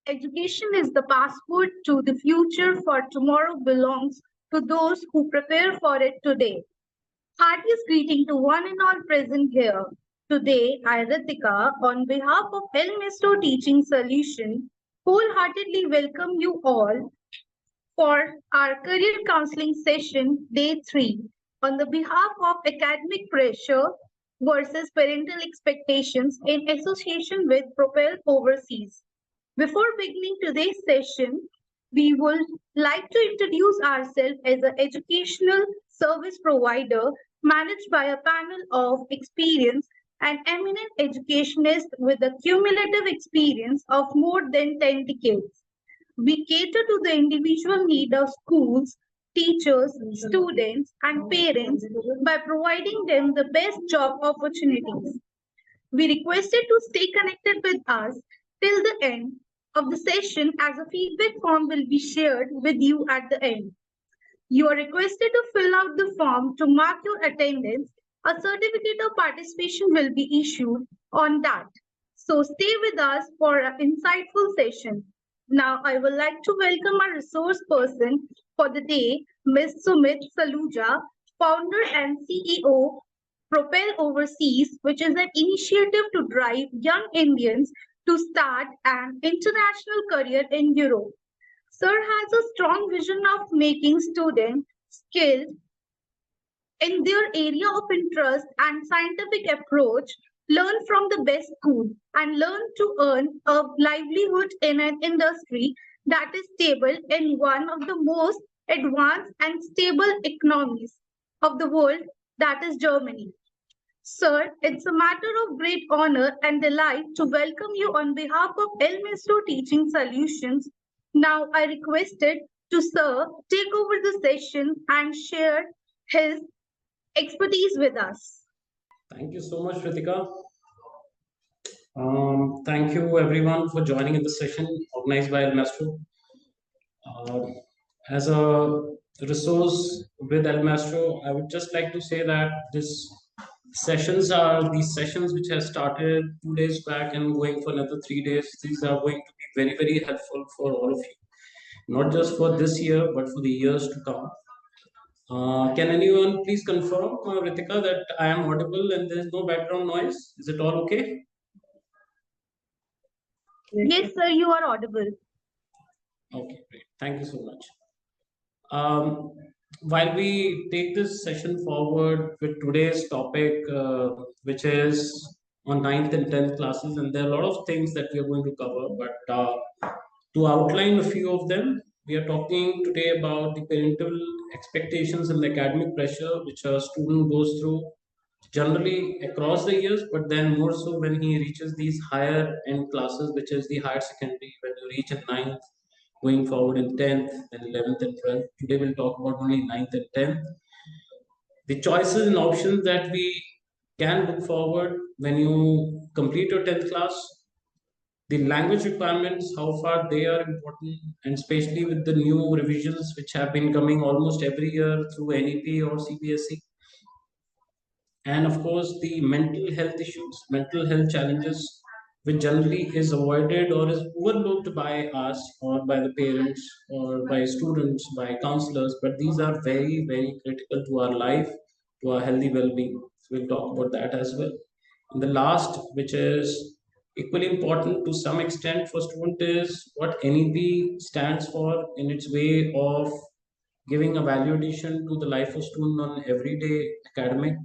Education is the passport to the future, for tomorrow belongs to those who prepare for it today. Heartiest greeting to one and all present here. Today, I, Ritika, on behalf of Maestro Teaching Solution, wholeheartedly welcome you all for our career counseling session, day 3, on the behalf of academic pressure versus parental expectations in association with Propel Overseas. Before beginning today's session, we would like to introduce ourselves as an educational service provider managed by a panel of experienced and eminent educationists with a cumulative experience of more than 10 decades. We cater to the individual need of schools, teachers, students, and parents by providing them the best job opportunities. We requested to stay connected with us till the end of the session as a feedback form will be shared with you at the end. You are requested to fill out the form to mark your attendance. A certificate of participation will be issued on that. So stay with us for an insightful session. Now I would like to welcome our resource person for the day, Ms. Sumit Saluja, founder and CEO, Propel Overseas, which is an initiative to drive young Indians to start an international career in Europe. Sir has a strong vision of making students skilled in their area of interest and scientific approach, learn from the best school, and learn to earn a livelihood in an industry that is stable in one of the most advanced and stable economies of the world, that is Germany. Sir, it's a matter of great honor and delight to welcome you on behalf of Maestro Teaching Solutions. Now I requested to Sir take over the session and share his expertise with us. Thank you so much, Ritika. Thank you everyone for joining in the session organized by Maestro. As a resource with El Maestro, I would just like to say that these sessions which have started 2 days back and going for another 3 days. These are going to be very, very helpful for all of you, not just for this year, but for the years to come. Can anyone please confirm, Ritika, that I am audible and there is no background noise? Is it all okay? Yes, sir, you are audible. Okay, great. Thank you so much. While we take this session forward with today's topic, which is on 9th and 10th classes, and there are a lot of things that we are going to cover, but to outline a few of them, we are talking today about the parental expectations and the academic pressure which a student goes through generally across the years, but then more so when he reaches these higher end classes, which is the higher secondary, when you reach in 9th, going forward in 10th, then 11th and 12th. Today we'll talk about only 9th and 10th. The choices and options that we can look forward when you complete your 10th class, the language requirements, how far they are important, and especially with the new revisions which have been coming almost every year through NEP or CBSE. And of course, the mental health issues, mental health challenges, which generally is avoided or is overlooked by us or by the parents or by students, by counselors, but these are very, very critical to our life, to our healthy well-being. So we'll talk about that as well. And the last, which is equally important to some extent for student, is what NEP stands for in its way of giving a value addition to the life of student on everyday academics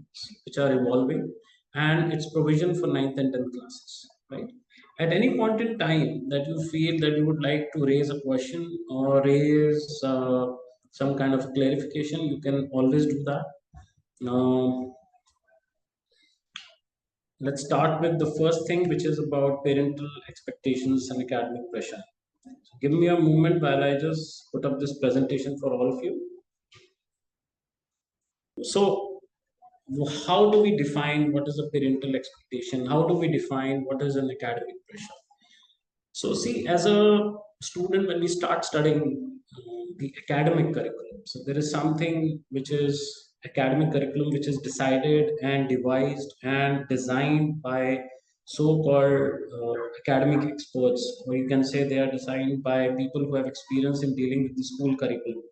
which are evolving, and its provision for 9th and 10th classes, right? At any point in time that you feel that you would like to raise a question or raise some kind of clarification, you can always do that. Now, let's start with the first thing, which is about parental expectations and academic pressure. So give me a moment while I just put up this presentation for all of you. So, how do we define what is a parental expectation? How do we define what is an academic pressure? So, see, as a student, when we start studying the academic curriculum, so there is something which is academic curriculum which is decided and devised and designed by so-called academic experts, or you can say they are designed by people who have experience in dealing with the school curriculum.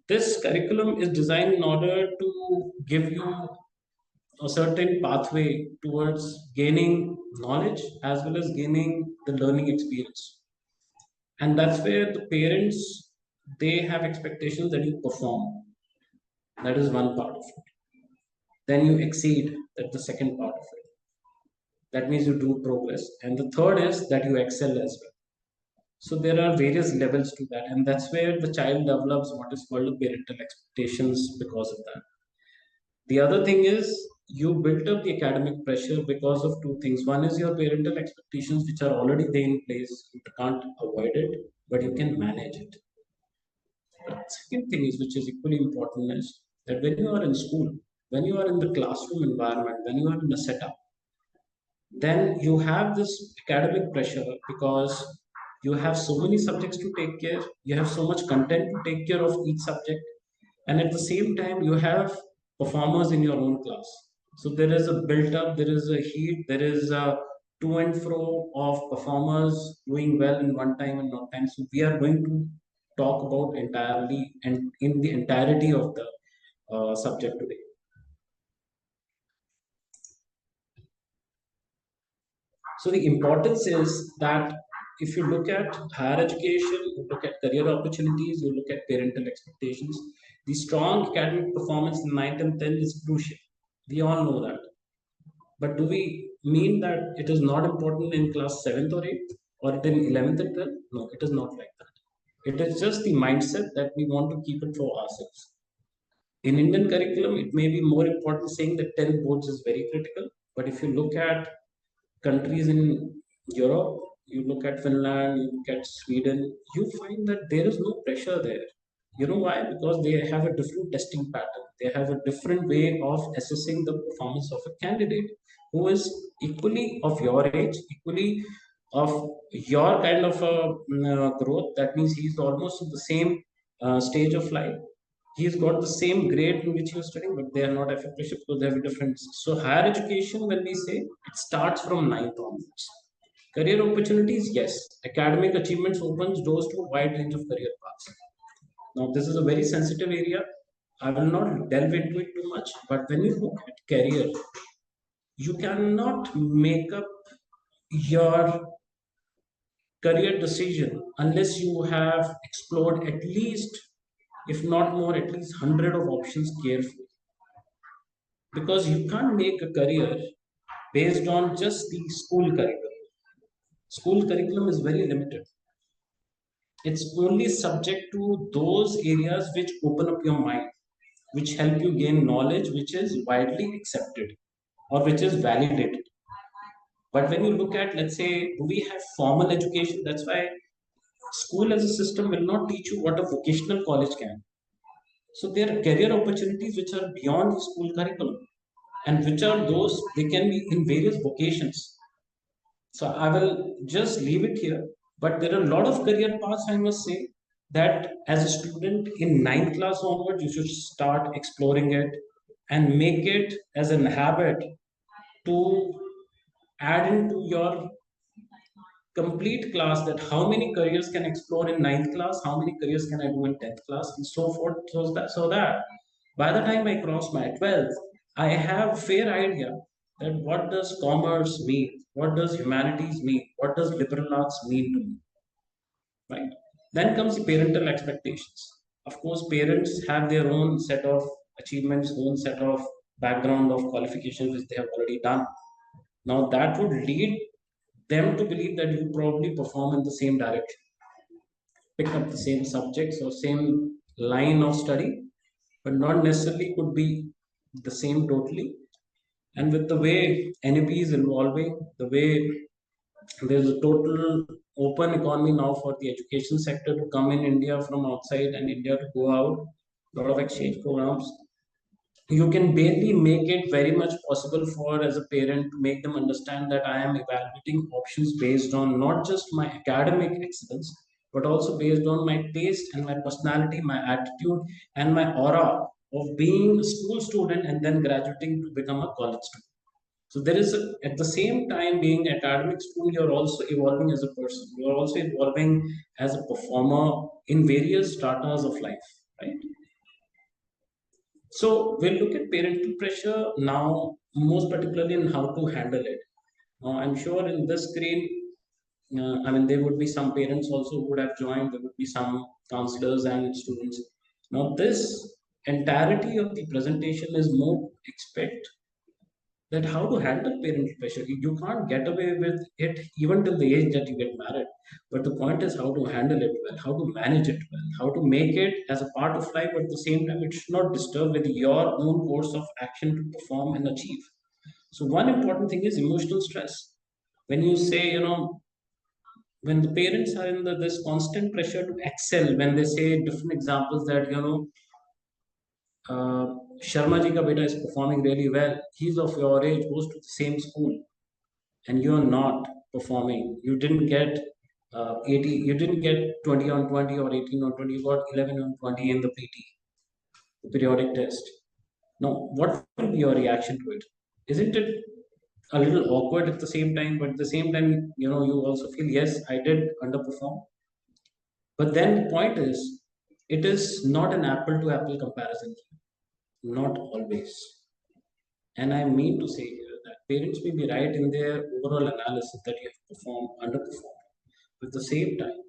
This curriculum is designed in order to give you a certain pathway towards gaining knowledge as well as gaining the learning experience. And that's where the parents, they have expectations that you perform. That is one part of it. Then you exceed. That's the second part of it. That means you do progress. And the third is that you excel as well. So there are various levels to that, and that's where the child develops what is called parental expectations because of that. The other thing is you built up the academic pressure because of two things. One is your parental expectations, which are already there in place. You can't avoid it, but you can manage it. The second thing is, which is equally important, is that when you are in school, when you are in the classroom environment, when you are in a setup, then you have this academic pressure because you have so many subjects to take care, you have so much content to take care of each subject, and at the same time you have performers in your own class. So there is a built up, there is a heat, there is a to and fro of performers doing well in one time and not time. So we are going to talk about entirely and in the entirety of the subject today. So the importance is that if you look at higher education, you look at career opportunities, you look at parental expectations, the strong academic performance in 9th and 10th is crucial. We all know that. But do we mean that it is not important in class 7th or 8th or in 11th and 12th? No, it is not like that. It is just the mindset that we want to keep it for ourselves. In Indian curriculum, it may be more important saying that 10 boards is very critical. But if you look at countries in Europe, you look at Finland, you look at Sweden, you find that there is no pressure there. You know why? Because they have a different testing pattern. They have a different way of assessing the performance of a candidate who is equally of your age, equally of your kind of growth. That means he's almost in the same stage of life. He's got the same grade in which he was studying, but they are not affiliated because they have a different. So higher education, when we say, it starts from ninth onwards. Career opportunities, yes. Academic achievements opens doors to a wide range of career paths. Now, this is a very sensitive area. I will not delve into it too much, but when you look at career, you cannot make up your career decision unless you have explored at least, if not more, at least 100 of options carefully. Because you can't make a career based on just the school curriculum. School curriculum is very limited. It's only subject to those areas which open up your mind, which help you gain knowledge which is widely accepted or which is validated. But when you look at, let's say, we have formal education, that's why school as a system will not teach you what a vocational college can. So there are career opportunities which are beyond the school curriculum, and which are those, they can be in various vocations. So I will just leave it here. But there are a lot of career paths, I must say, that as a student in ninth class onward, you should start exploring it and make it as an habit to add into your complete class, that how many careers can explore in ninth class, how many careers can I do in 10th class, and so forth. So that by the time I cross my 12th, I have fair idea that what does commerce mean, what does humanities mean, what does liberal arts mean to me, right? Then comes the parental expectations. Of course, parents have their own set of achievements, own set of background of qualifications which they have already done. Now that would lead them to believe that you probably perform in the same direction, pick up the same subjects or same line of study, but not necessarily could be the same totally. And with the way NAP is evolving, the way there's a total open economy now for the education sector to come in India from outside and India to go out, a lot of exchange programs, you can barely make it very much possible for as a parent to make them understand that I am evaluating options based on not just my academic excellence, but also based on my taste and my personality, my attitude, and my aura of being a school student and then graduating to become a college student. So there is at the same time being academic school, you're also evolving as a person, you're also evolving as a performer in various stratas of life, right? So we'll look at parental pressure now, most particularly in how to handle it. I'm sure in this screen, I mean, there would be some parents also who would have joined. There would be some counselors and students. Now, this entirety of the presentation is more expect that how to handle parental pressure. You can't get away with it even till the age that you get married. But the point is how to handle it well, how to manage it well, how to make it as a part of life, but at the same time, it should not disturb with your own course of action to perform and achieve. So, one important thing is emotional stress. When you say, when the parents are in this constant pressure to excel, when they say different examples that, uh, Sharma ji ka beta is performing really well, he's of your age, goes to the same school, and you're not performing. You didn't get 80, you didn't get 20 on 20 or 18 on 20, you got 11 on 20 in the PT, the periodic test. Now, what will be your reaction to it? Isn't it a little awkward at the same time? But at the same time, you also feel, yes, I did underperform. But then the point is, it is not an apple to apple comparison. Not always. And I mean to say here that parents may be right in their overall analysis that you have performed, underperformed. But at the same time,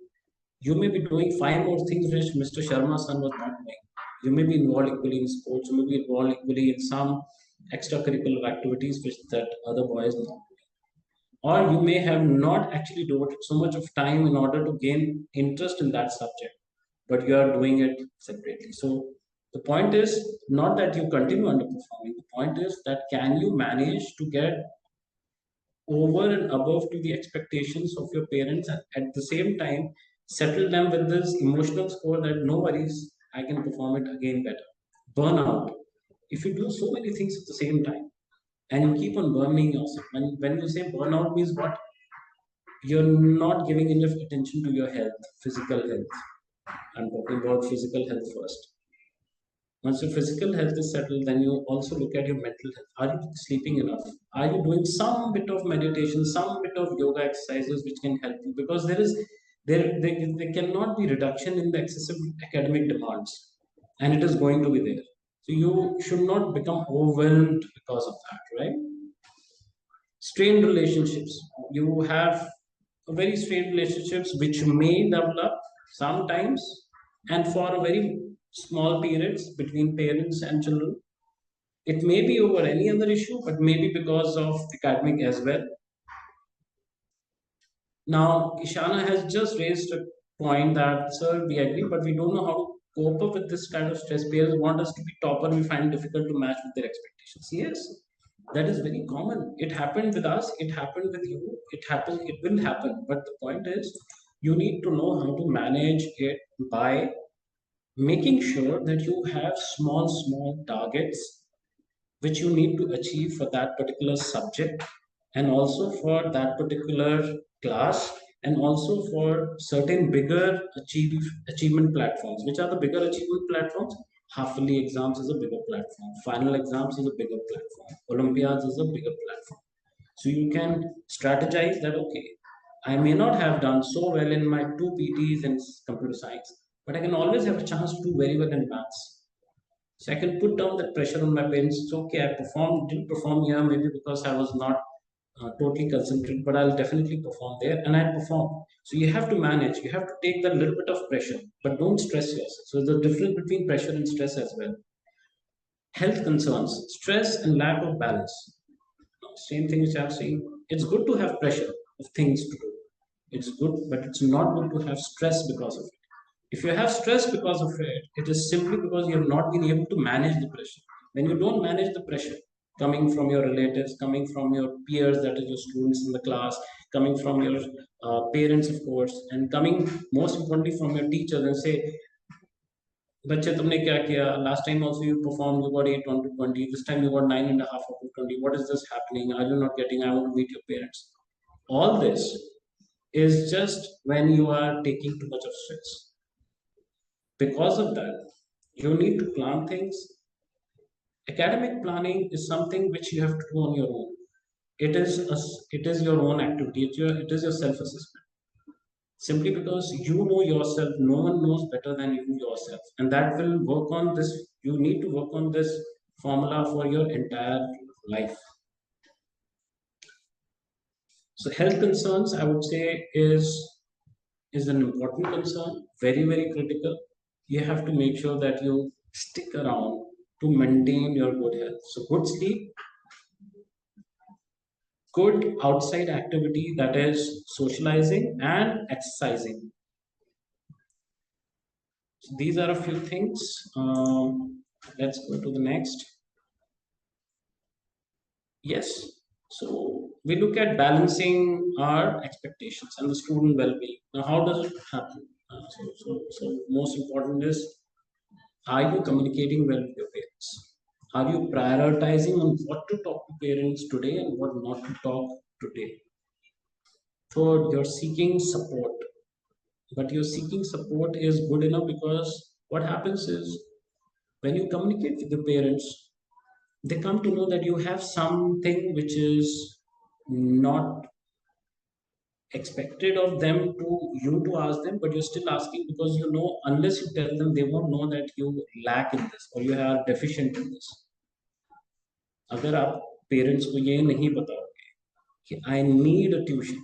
you may be doing five more things which Mr. Sharma's son was not doing. You may be involved equally in sports, you may be involved equally in some extracurricular activities which that other boy is not. Or you may have not actually devoted so much of time in order to gain interest in that subject, but you are doing it separately. So the point is not that you continue underperforming. The point is that can you manage to get over and above to the expectations of your parents, and at the same time settle them with this emotional score that no worries, I can perform it again better. Burnout. If you do so many things at the same time and you keep on burning yourself, when you say burnout means what? You're not giving enough attention to your health, physical health. I'm talking about physical health first. Once your physical health is settled, then you also look at your mental health. Are you sleeping enough? Are you doing some bit of meditation, some bit of yoga exercises which can help you? Because there cannot be reduction in the excessive academic demands, and it is going to be there. So you should not become overwhelmed because of that, right? Strained relationships. You have very strained relationships which may develop sometimes and for a very small periods between parents and children. It may be over any other issue, but maybe because of academic as well. Now, Ishana has just raised a point that, sir, we agree, but we don't know how to cope up with this kind of stress. Parents want us to be topper, we find it difficult to match with their expectations. Yes, that is very common. It happened with us, it happened with you, it happened, it will happen. But the point is, you need to know how to manage it by making sure that you have small targets which you need to achieve for that particular subject and also for that particular class and also for certain bigger achievement platforms. Which are the bigger achievement platforms? Half-yearly exams is a bigger platform, final exams is a bigger platform, olympiads is a bigger platform. So you can strategize that, okay, I may not have done so well in my two PTs in computer science, but I can always have a chance to do very well in maths. So I can put down that pressure on my parents. It's okay, I performed, didn't perform here, maybe because I was not totally concentrated, but I'll definitely perform there and I perform. So you have to manage, you have to take that little bit of pressure, but don't stress yourself. So there's a difference between pressure and stress as well. Health concerns, stress and lack of balance. Same thing which I'm saying. It's good to have pressure of things to do. It's good, but it's not good to have stress because of it. If you have stress because of it, it is simply because you have not been able to manage the pressure. When you don't manage the pressure coming from your relatives, coming from your peers, that is your students in the class, coming from your parents, of course, and coming most importantly from your teachers and say, बच्चे तुमने क्या किया last time also you performed, you got 8 on 20, this time you got 9.5 on 20, what is this happening, are you not getting, I want to meet your parents. All this is just when you are taking too much of stress. Because of that, you need to plan things. Academic planning is something which you have to do on your own. it is your own activity. It is your self assessment. Simply because you know yourself, no one knows better than you yourself, and that will work on this. You need to work on this formula for your entire life. So health concerns, I would say, is an important concern, very, very critical. You have to make sure that you stick around to maintain your good health. So, good sleep, good outside activity, that is socializing and exercising. So, these are a few things. Let's go to the next. Yes. So, we look at balancing our expectations and the student well being. Now, how does it happen? Most important is, are you communicating well with your parents? Are you prioritizing on what to talk to parents today and what not to talk today? Third, you're seeking support, but your seeking support is good enough, because what happens is when you communicate with the parents, they come to know that you have something which is not expected of them to you to ask them, but you're still asking because you know unless you tell them, they won't know that you lack in this or you are deficient in this. अगर आप parents को ये नहीं बताओगे कि I need a tuition,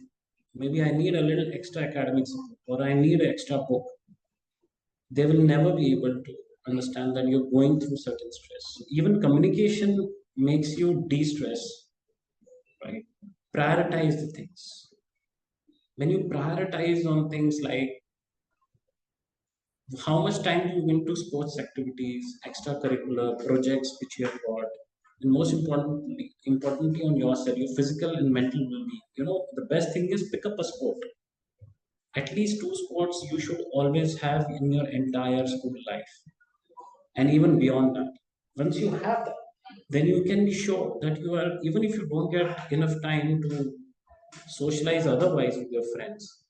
maybe I need a little extra academic support or I need an extra book, they will never be able to understand that you're going through certain stress. So even communication makes you de-stress, right? Prioritize the things. When you prioritize on things like how much time do you give to sports activities, extracurricular projects which you have got, and most importantly on yourself, your physical and mental well-being. You know, the best thing is pick up a sport. At least two sports you should always have in your entire school life, and even beyond that. Once you have that, then you can be sure that you are, even if you don't get enough time to socialize otherwise with your friends,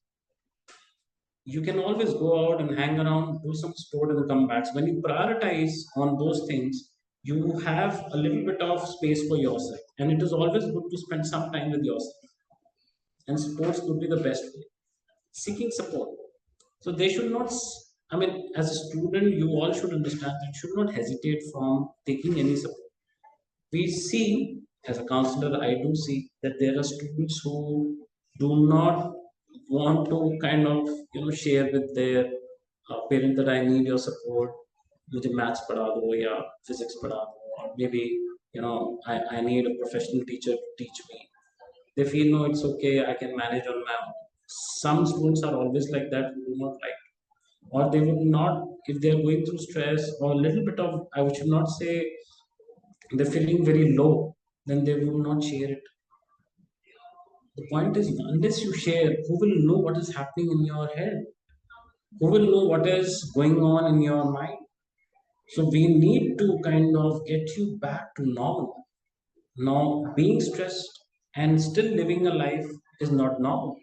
you can always go out and hang around, do some sport, and come back. So when you prioritize on those things, you have a little bit of space for yourself, and it is always good to spend some time with yourself. And sports could be the best way. Seeking support. So they should not. I mean, as a student, you all should understand that you should not hesitate from taking any support. We see, as a counselor, I do see that there are students who do not want to kind of share with their parent that I need your support, मुझे maths पढ़ा दो या physics पढ़ा दो, or maybe I need a professional teacher to teach me. They feel, no, it's okay, I can manage on my own. Some students are always like that, who do not like, or they would not, if they are going through stress or a little bit of, I should not say, they're feeling very low, then they will not share it. The point is, unless you share, who will know what is happening in your head? Who will know what is going on in your mind? So we need to kind of get you back to normal. Now, being stressed and still living a life is not normal.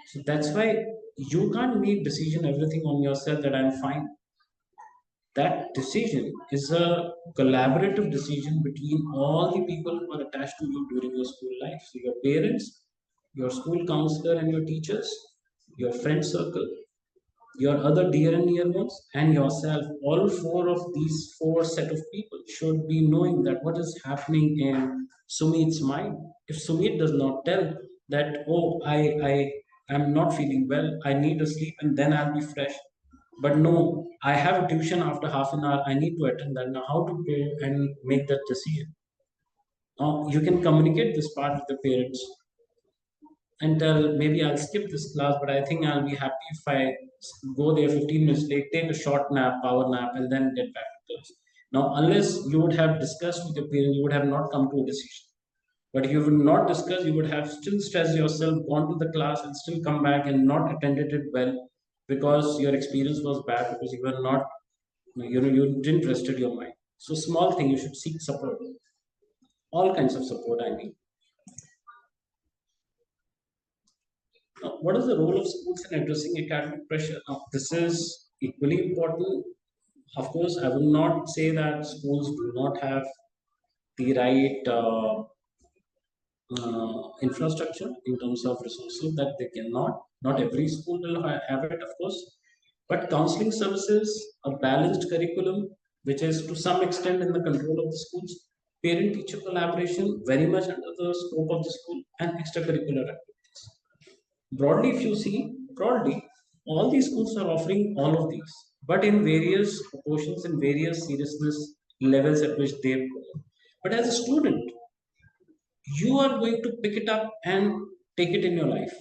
So that's why you can't make decision everything on yourself that I'm fine. That decision is a collaborative decision between all the people who are attached to you during your school life. So your parents, your school counselor and your teachers, your friend circle, your other dear and near ones, and yourself. All four of these four set of people should be knowing that what is happening in Sumit's mind. If Sumit does not tell that, oh, I am not feeling well, I need a sleep and then I'll be fresh. But no, I have a tuition after half an hour, I need to attend that. Now, how to go and make that decision? Now, you can communicate this part with the parents and tell, maybe I'll skip this class, but I think I'll be happy if I go there 15 minutes late, take a short nap, power nap, and then get back to class. Now, unless you would have discussed with your parents, you would have not come to a decision. But if you would not discuss, you would have still stressed yourself, gone to the class, and still come back and not attended it well because your experience was bad, because you were not, you didn't rested your mind. So, small thing, you should seek support. All kinds of support, I mean. Now, what is the role of schools in addressing academic pressure? Now, this is equally important. Of course, I will not say that schools do not have the right infrastructure, in terms of resources that they cannot. Not every school will have it, of course. But counseling services, a balanced curriculum, which is to some extent in the control of the schools, parent teacher collaboration, very much under the scope of the school, and extracurricular activities. Broadly, if you see, broadly, all these schools are offering all of these, but in various proportions and various seriousness levels at which they go. But as a student, you are going to pick it up and take it in your life.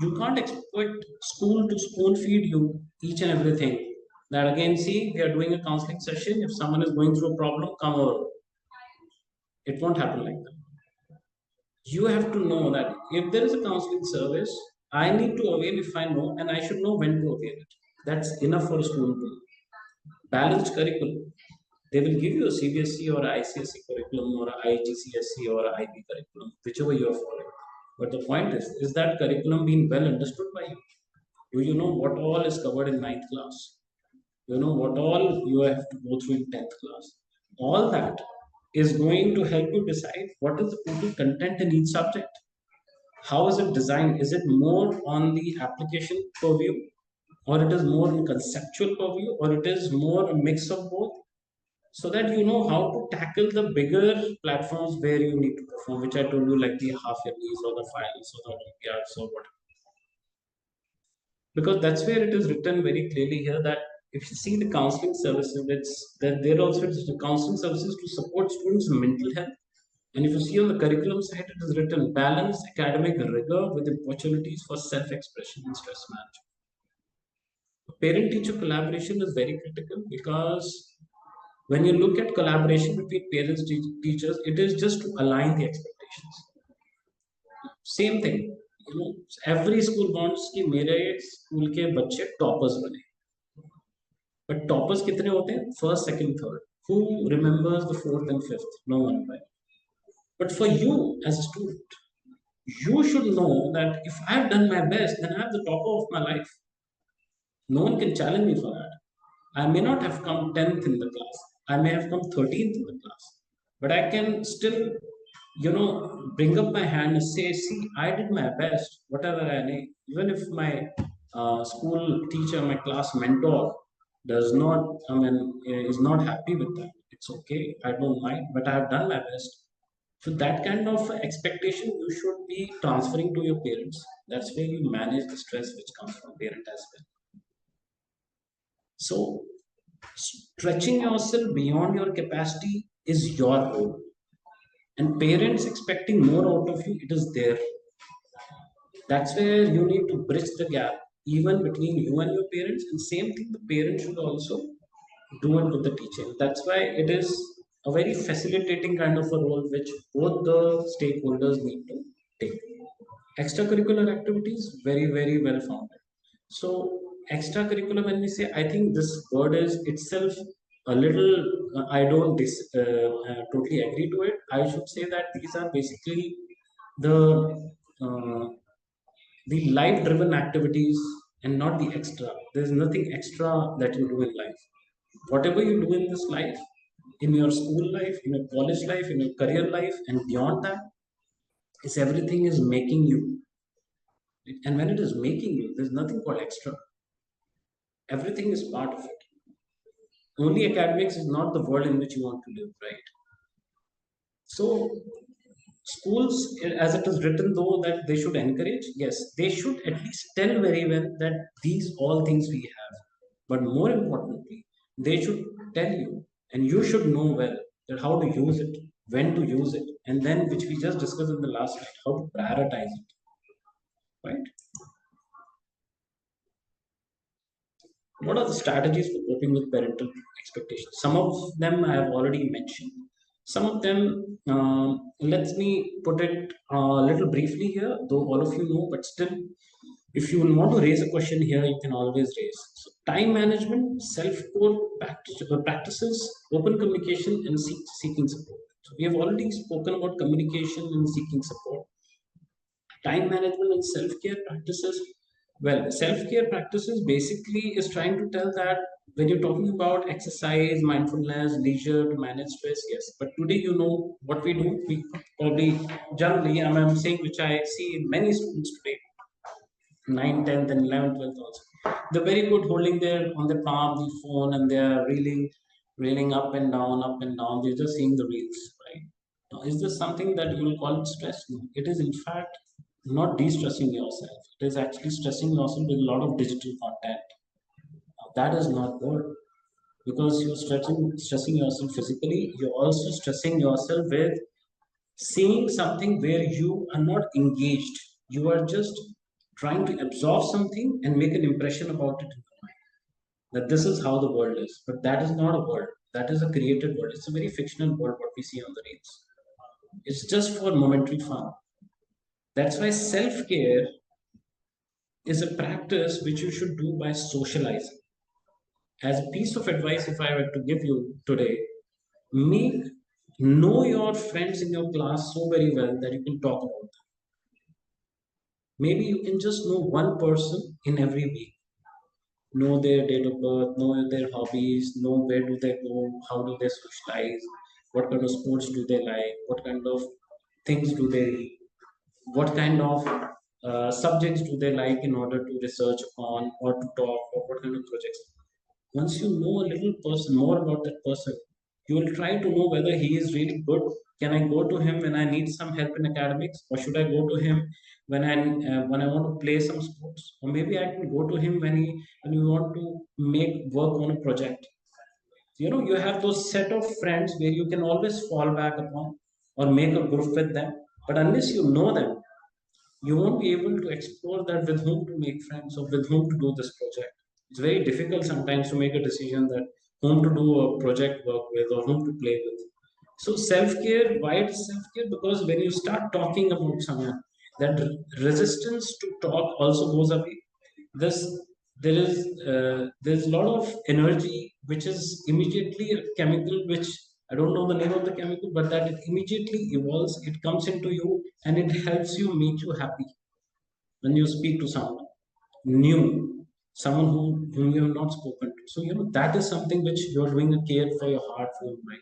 You can't expect school to spoon feed you each and everything. That again, see, we are doing a counseling session. If someone is going through a problem, come over. It won't happen like that. You have to know that if there is a counseling service, I need to avail if I know, and I should know when to avail it. That's enough for a student to know. Balanced curriculum. They will give you a CBSE or a ICSE curriculum or a IGCSE or a IB curriculum, whichever you are following. But the point is that curriculum being well understood by you? Do you know what all is covered in ninth class? You know what all you have to go through in 10th class? All that is going to help you decide what is the total content in each subject. How is it designed? Is it more on the application purview, or it is more in conceptual purview, or it is more a mix of both? So that you know how to tackle the bigger platforms where you need to perform, which I told you, like the half yearlies or the finals or the Olympiads or whatever. Because that's where it is written very clearly here that if you see the counseling services, it's that there also is the counseling services to support students' mental health. And if you see on the curriculum side, it is written balanced academic rigor with opportunities for self-expression and stress management. Parent-teacher collaboration is very critical because when you look at collaboration between parents teachers, it is just to align the expectations. Same thing, every school wants कि मेरे school के बच्चे toppers बने. But toppers कितने होते हैं? First, second, third. Who remembers the fourth and fifth? No one, right? But for you as a student, you should know that if I've done my best, then I have the topper of my life. No one can challenge me for that. I may not have come 10th in the class. I may have come 13th in the class. But I can still, bring up my hand and say, see, I did my best, whatever I need. Even if my school teacher, my class mentor does not, is not happy with that. It's okay. I don't mind, but I have done my best. So that kind of expectation you should be transferring to your parents. That's where you manage the stress which comes from parent as well. So stretching yourself beyond your capacity is your role. And parents expecting more out of you, it is there. That's where you need to bridge the gap, even between you and your parents. And same thing, the parents should also do it with the teacher. That's why it is a very facilitating kind of a role which both the stakeholders need to take. Extracurricular activities, very, very well founded. So, extracurricular, when we say, I think this word is itself a little, I don't totally agree to it. I should say that these are basically the uh, the life driven activities and not the extra. There's nothing extra that you do in life. Whatever you do in this life, in your school life, in your college life, in your career life, and beyond that, is everything is making you. And when it is making you, there's nothing called extra. Everything is part of it. Only academics is not the world in which you want to live, right? So schools, as it is written though, that they should encourage, yes, they should at least tell very well that these all things we have. But more importantly, they should tell you, and you should know well that how to use it, when to use it, and then which we just discussed in the last slide, how to prioritize it, right? What are the strategies for coping with parental expectations? Some of them I have already mentioned. Some of them, let me put it a little briefly here, though all of you know, but still, if you want to raise a question here, you can always raise. So, time management, practices, open communication, and seeking support. So, we have already spoken about communication and seeking support. Time management and self-care practices. Well, self-care practices basically is trying to tell that when you're talking about exercise, mindfulness, leisure to manage stress, yes. But today, what we do, we probably generally, I'm saying which I see in many schools today, 9th, 10th, and 11th, 12th also. They're very good holding their on their palm the phone and they're reeling up and down, up and down. They're just seeing the reels, right? Now, is this something that you will call it stress? No. It is in fact not de-stressing yourself. It is actually stressing yourself with a lot of digital content. Now, that is not good because you're stressing yourself physically. You're also stressing yourself with seeing something where you are not engaged. You are just trying to absorb something and make an impression about it in your mind. That this is how the world is. But that is not a world. That is a created world. It's a very fictional world what we see on the reels. It's just for momentary fun. That's why self-care is a practice which you should do by socializing. As a piece of advice, if I were to give you today, make know your friends in your class so very well that you can talk about them. Maybe you can just know one person in every week, know their date of birth, know their hobbies, know where do they go, how do they socialize, what kind of sports do they like, what kind of things do they read, what kind of subjects do they like in order to research on or to talk, or what kind of projects. Once you know a little person more about that person, you will try to know whether he is really good. Can I go to him when I need some help in academics, or should I go to him when I want to play some sports, or maybe I can go to him when you want to make work on a project. You have those set of friends where you can always fall back upon or make a group with them. But unless you know them, you won't be able to explore that with whom to make friends or with whom to do this project. It's very difficult sometimes to make a decision that whom to do a project work with or whom to play with. So self-care, why it is self-care? Because when you start talking about someone, that resistance to talk also goes away. This there's a lot of energy which is immediately a chemical which I don't know the name of the chemical, but that it immediately evolves, it comes into you and it helps you make you happy when you speak to someone new, someone whom you have not spoken to. So that is something which you're doing a care for your heart, for your mind.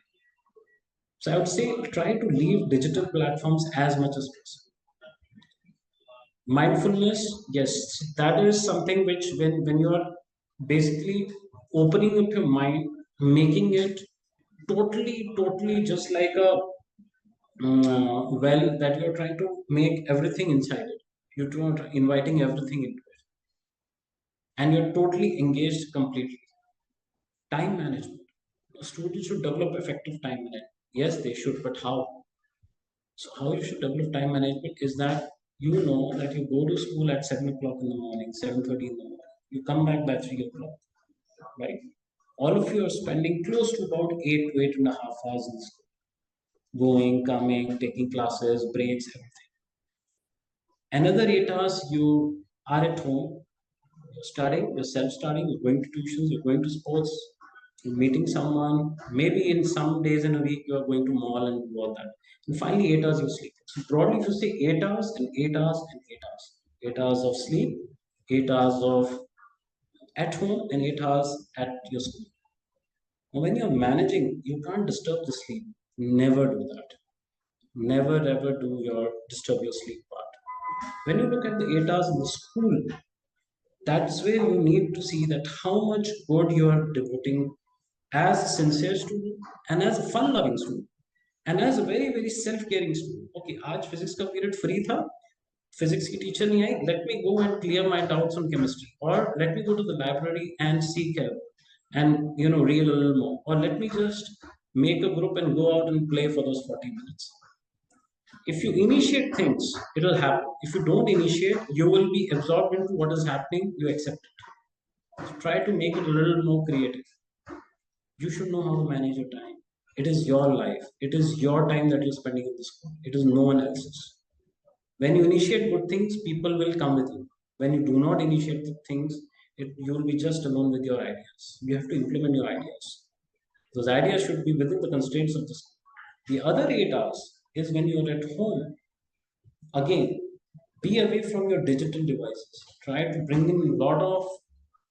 So I would say try to leave digital platforms as much as possible. Mindfulness, yes, that is something which when you are basically opening up your mind, making it totally just like a well that you're trying to make everything inside it. You're inviting everything into it and you're totally engaged completely. Time management. Students should develop effective time management. Yes, they should, but how? So how you should develop time management is that you know that you go to school at 7 o'clock in the morning, 7:30 in the morning. You come back by 3 o'clock, right? All of you are spending close to about 8 to 8.5 hours in school, going, coming, taking classes, breaks, everything. Another 8 hours you are at home, you're studying, you're self-studying, you're going to tuitions, you're going to sports, you're meeting someone. Maybe in some days in a week you are going to mall and do all that. And finally, 8 hours you sleep. So broadly, if you say 8 hours and 8 hours and 8 hours, 8 hours of sleep, 8 hours of at home, and 8 hours at your school. Now, when you're managing, you can't disturb the sleep. Never do that. Never ever do your disturb your sleep part. When you look at the 8 hours in the school, that's where you need to see that how much good you are devoting as a sincere student and as a fun loving student and as a very very self caring student. Okay, आज physics का period free था, physics की teacher नहीं आई, let me go and clear my doubts on chemistry, or let me go to the library and seek help and read a little more, or let me just make a group and go out and play for those 40 minutes. If you initiate things, it will happen. If you don't initiate, you will be absorbed into what is happening, you accept it. So try to make it a little more creative. You should know how to manage your time. It is your life. It is your time that you're spending in the school. It is no one else's. When you initiate good things, people will come with you. When you do not initiate the things, you will be just alone with your ideas. You have to implement your ideas. Those ideas should be within the constraints of the school. The other 8 hours is when you're at home. Again, be away from your digital devices. Try to bring in a lot of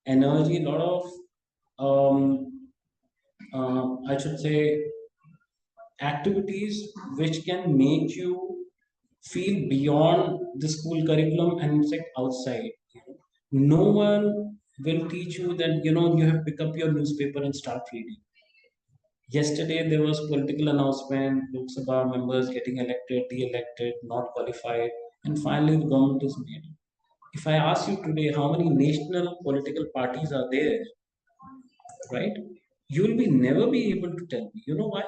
energy, a lot of um, I should say, activities which can make you feel beyond the school curriculum and it's like outside. No one will teach you that you have to pick up your newspaper and start reading. Yesterday there was political announcement, Lok Sabha members getting elected, de-elected, not qualified, and finally the government is made. If I ask you today how many national political parties are there, right? You will be never be able to tell me. You know why?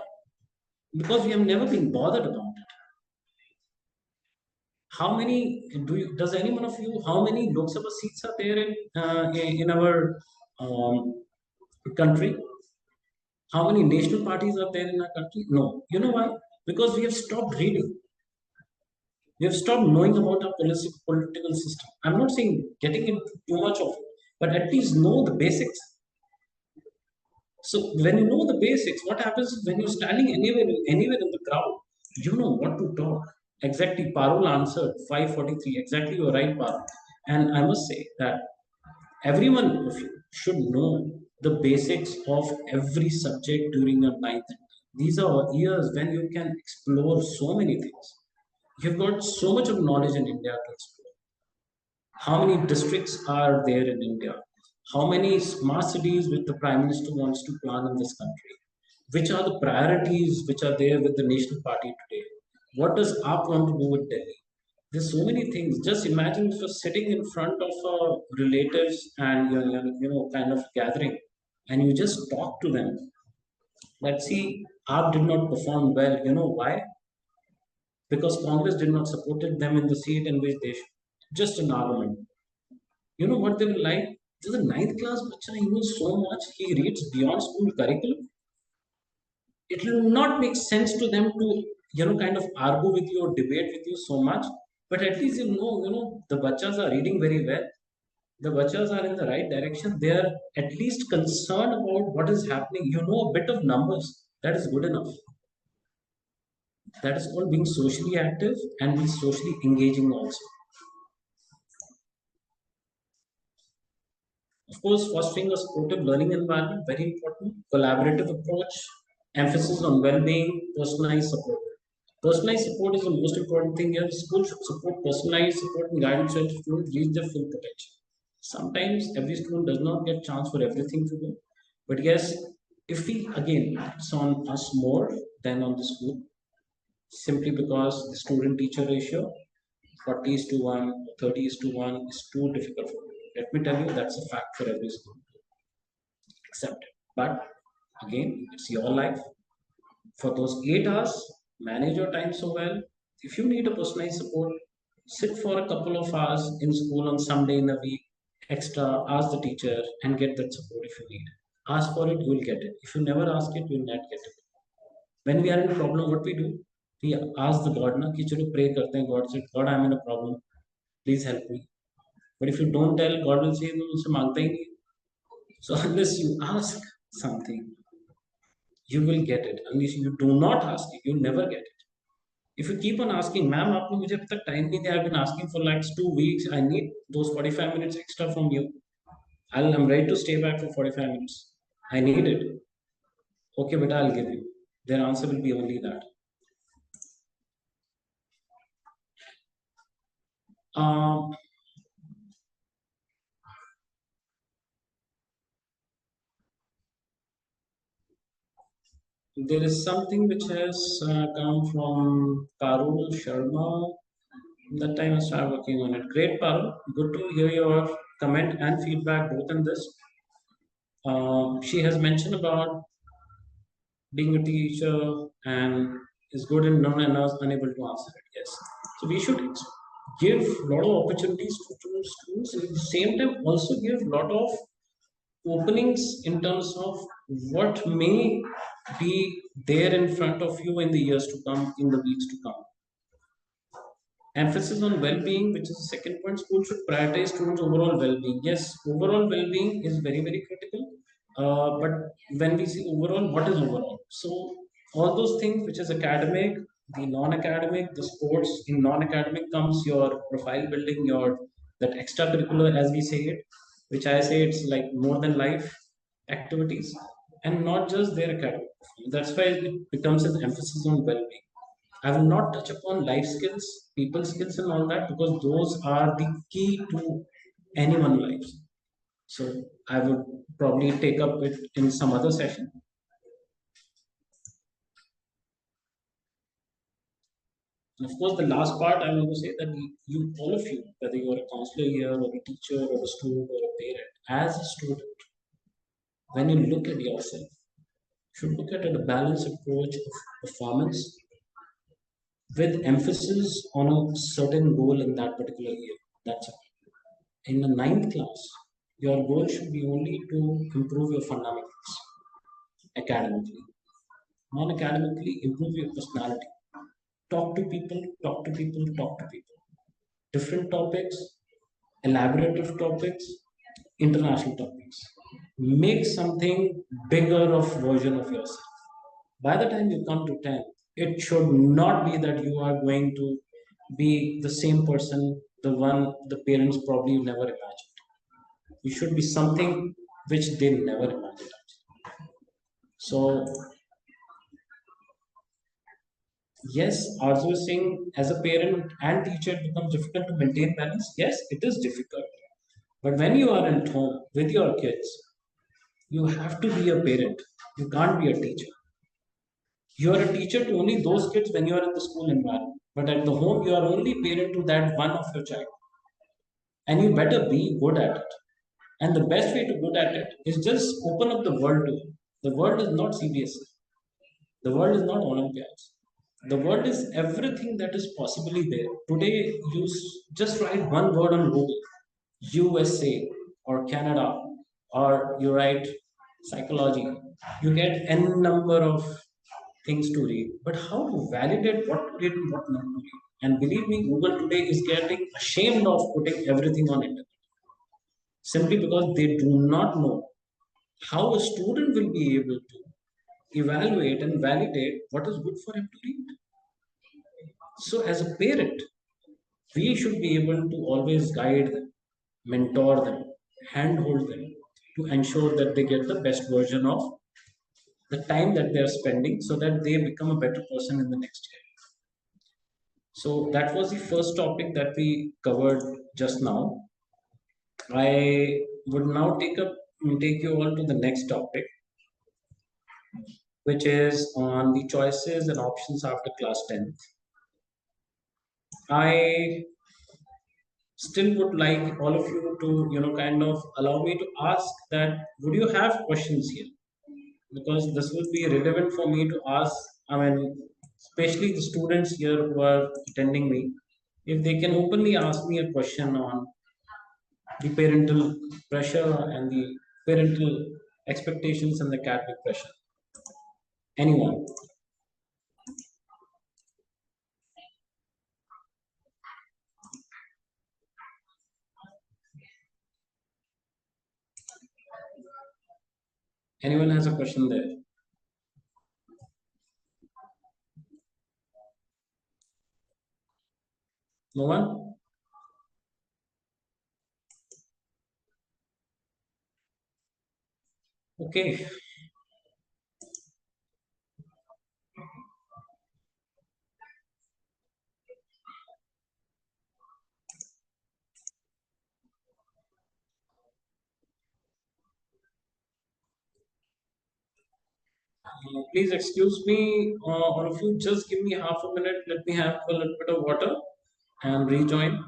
Because we have never been bothered about it. How many does any one of you? How many Lok Sabha seats are there in our country? How many national parties are there in our country? No. You know why? Because we have stopped reading. We have stopped knowing about our political system. I'm not saying getting into too much of it, but at least know the basics. So when you know the basics, what happens is when you're standing anywhere in the crowd, you know what to talk. Exactly, Parul answered 5:43. Exactly, you're right, Parul. And I must say that everyone of you should know the basics of every subject during your ninth. These are years when you can explore so many things. You've got so much of knowledge in India to explore. How many districts are there in India? How many smart cities which the Prime Minister wants to plan in this country? Which are the priorities which are there with the National Party today? What does AAP want to do with Delhi? There's so many things. Just imagine if you're sitting in front of relatives and kind of gathering, and you just talk to them. Let's see, AAP did not perform well. You know why? Because Congress did not supported them in the seat in which they should. Just an argument. You know what they will like? There's a ninth class bacha, he knows so much, he reads beyond school curriculum. It will not make sense to them to, kind of argue with you or debate with you so much. But at least the bachas are reading very well. The bachas are in the right direction. They are at least concerned about what is happening. You know a bit of numbers. That is good enough. That is called being socially active and be socially engaging also. Of course, fostering a supportive learning environment, very important. Collaborative approach, emphasis on well-being, personalized support. Personalized support is the most important thing here. School should support personalized support and guidance so that students reach their full potential. Sometimes every student does not get chance for everything to do. But yes, if we again it's on us more than on the school, simply because the student teacher ratio 40 is to 1, 30 is to 1 is too difficult for me. Let me tell you, that's a fact for every school. Accept it. But again, it's your life. For those 8 hours, manage your time so well. If you need a personalized support, sit for a couple of hours in school on some day in a week, extra, ask the teacher and get that support if you need. Ask for it, you will get it. If you never ask it, you will not get it. When we are in a problem, what we do? We ask the God, na, कि चलो pray करते हैं. God said, God, I'm in a problem. Please help me. But if you don't tell, God will say, no, मुझसे मांगता ही नहीं. So unless you ask something, you will get it. Unless you do not ask it, you'll never get it. If you keep on asking, ma'am, आपने मुझे अब तक time नहीं दिया. I've been asking for like 2 weeks. I need those 45 minutes extra from you. I'm ready to stay back for 45 minutes. I need it. Okay, but I'll give you. Their answer will be only that. Um, there is something which has come from Parul Sharma. That time I started working on it. Great, Parul. Good to hear your comment and feedback both in this. She has mentioned about being a teacher and is good in none and was unable to answer it. Yes. So we should give a lot of opportunities to students and at the same time also give a lot of openings in terms of what may be there in front of you in the years to come, in the weeks to come. Emphasis on well-being, which is the second point. School should prioritize students' overall well-being. Yes, overall well-being is very, very critical. But when we see overall, what is overall? So all those things, which is academic, the non-academic, the sports. In non-academic comes your profile building, your that extracurricular, as we say it, which I say it's like more than life. activities and not just their academic performance. That's why it becomes an emphasis on well-being. I will not touch upon life skills, people skills, and all that because those are the key to anyone's life. So I would probably take up it in some other session. And of course, the last part I want to say that you, all of you, whether you are a counselor here or a teacher or a student or a parent, as a student, when you look at yourself, should look at a balanced approach of performance with emphasis on a certain goal in that particular year. That's it. In the ninth class, your goal should be only to improve your fundamentals academically, non academically, improve your personality. Talk to people, talk to people, talk to people. Different topics, elaborative topics, international topics. Make something bigger of version of yourself. By the time you come to 10, it should not be that you are going to be the same person, the one the parents probably never imagined. You should be something which they never imagined. So, yes, also saying as a parent and teacher, it becomes difficult to maintain balance. Yes, it is difficult. But when you are at home with your kids, you have to be a parent. You can't be a teacher. You are a teacher to only those kids when you are in the school environment. But at the home, you are only parent to that one of your child. And you better be good at it. And the best way to good at it is just open up the world to you. The world is not CBSE. The world is not Olympiads. The world is everything that is possibly there. Today, you just write one word on Google, USA or Canada, or you write psychology. You get n number of things to read. But how to validate what to read and what not to read? And believe me, Google today is getting ashamed of putting everything on internet simply because they do not know how a student will be able to evaluate and validate what is good for him to read. So, as a parent, we should be able to always guide them, mentor them, handhold them to ensure that they get the best version of the time that they are spending so that they become a better person in the next year. So, that was the first topic that we covered just now. I would now take you on to the next topic, which is on the choices and options after class 10th. I still would like all of you to kind of allow me to ask that would you have questions here because this will be relevant for me to ask. I mean, especially the students here who are attending me, if they can openly ask me a question on the parental pressure and the parental expectations and the academic pressure. Anyone? Anyone has a question there? No one? Okay. Please excuse me, all of you. Just give me half a minute. Let me have a little bit of water and rejoin.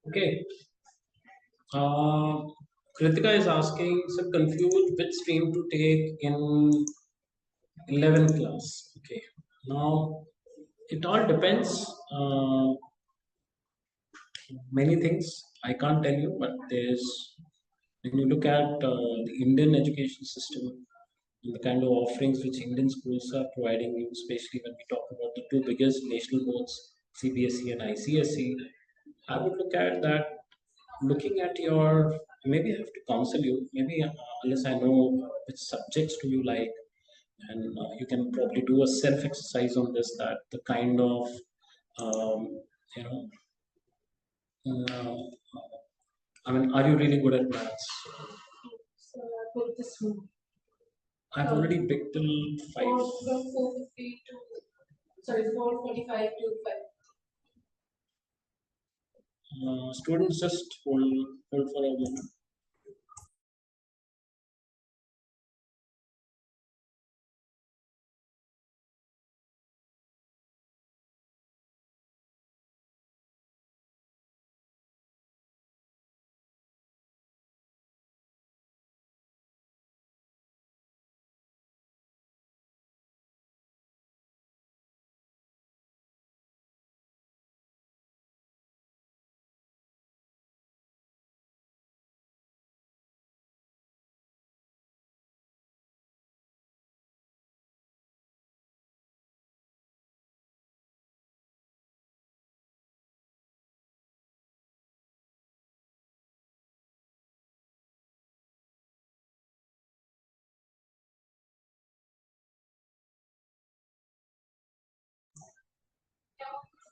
Okay. Uh, Kritika is asking, so confused which stream to take in 11th class. Okay. Now, it all depends. Many things I can't tell you, but there's when you look at the Indian education system and the kind of offerings which Indian schools are providing you, especially when we talk about the two biggest national boards, CBSE and ICSE, I would look at that. Looking at your, maybe I have to counsel you. Maybe unless I know which subjects do you like, and you can probably do a self exercise on this. That the kind of you know uh, I mean, are you really good at maths? So I put this one. I've already picked till 5. From 4:50 to, sorry, 4:45 to 5. Students, just hold for a moment.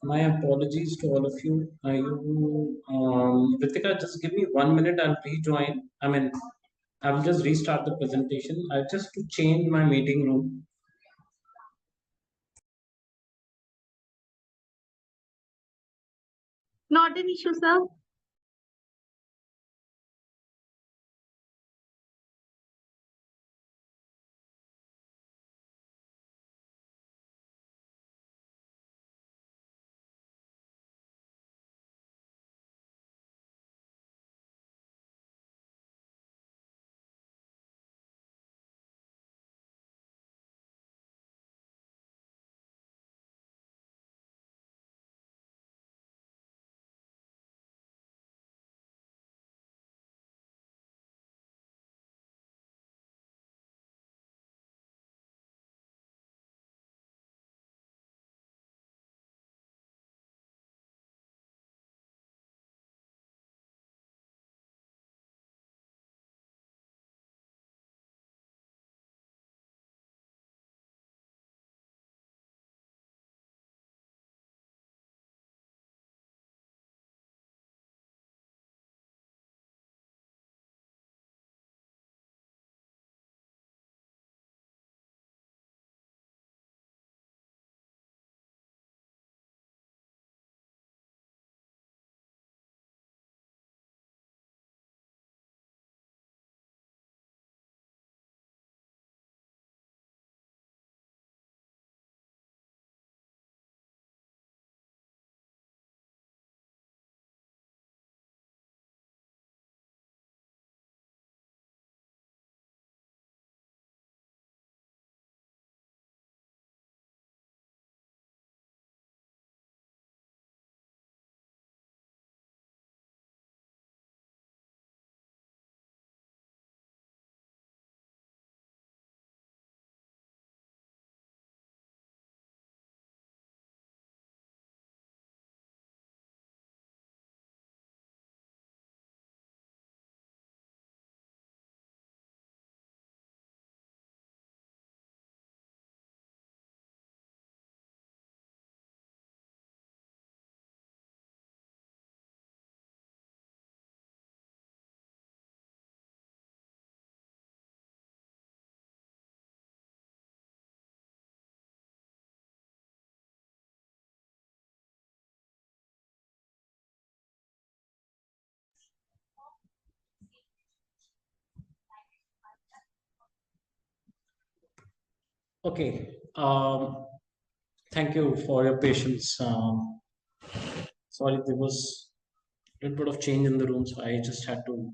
My apologies to all of you. Ritika, just give me 1 minute. I'll rejoin. I mean, I will just restart the presentation. I just to change my meeting room. Not an issue, sir. Okay. Thank you for your patience. Sorry, there was little bit of change in the room, so I just had to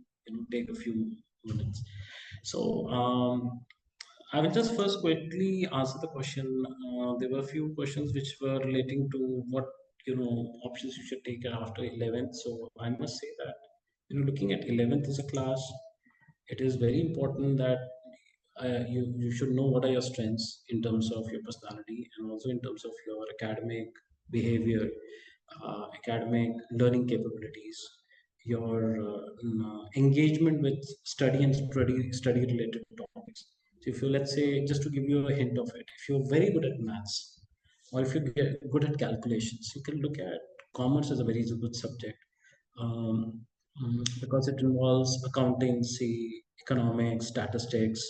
take a few minutes. So I will just first quickly answer the question. There were a few questions which were relating to what options you should take after 11th. So I must say that looking at 11th as a class, it is very important that you should know what are your strengths in terms of your personality and also in terms of your academic behavior, academic learning capabilities, your engagement with study and study related topics. So if you, let's say, just to give you a hint of it, if you're very good at maths or if you get good at calculations, you can look at commerce as a very good subject, um, because it involves accountancy, economics, statistics,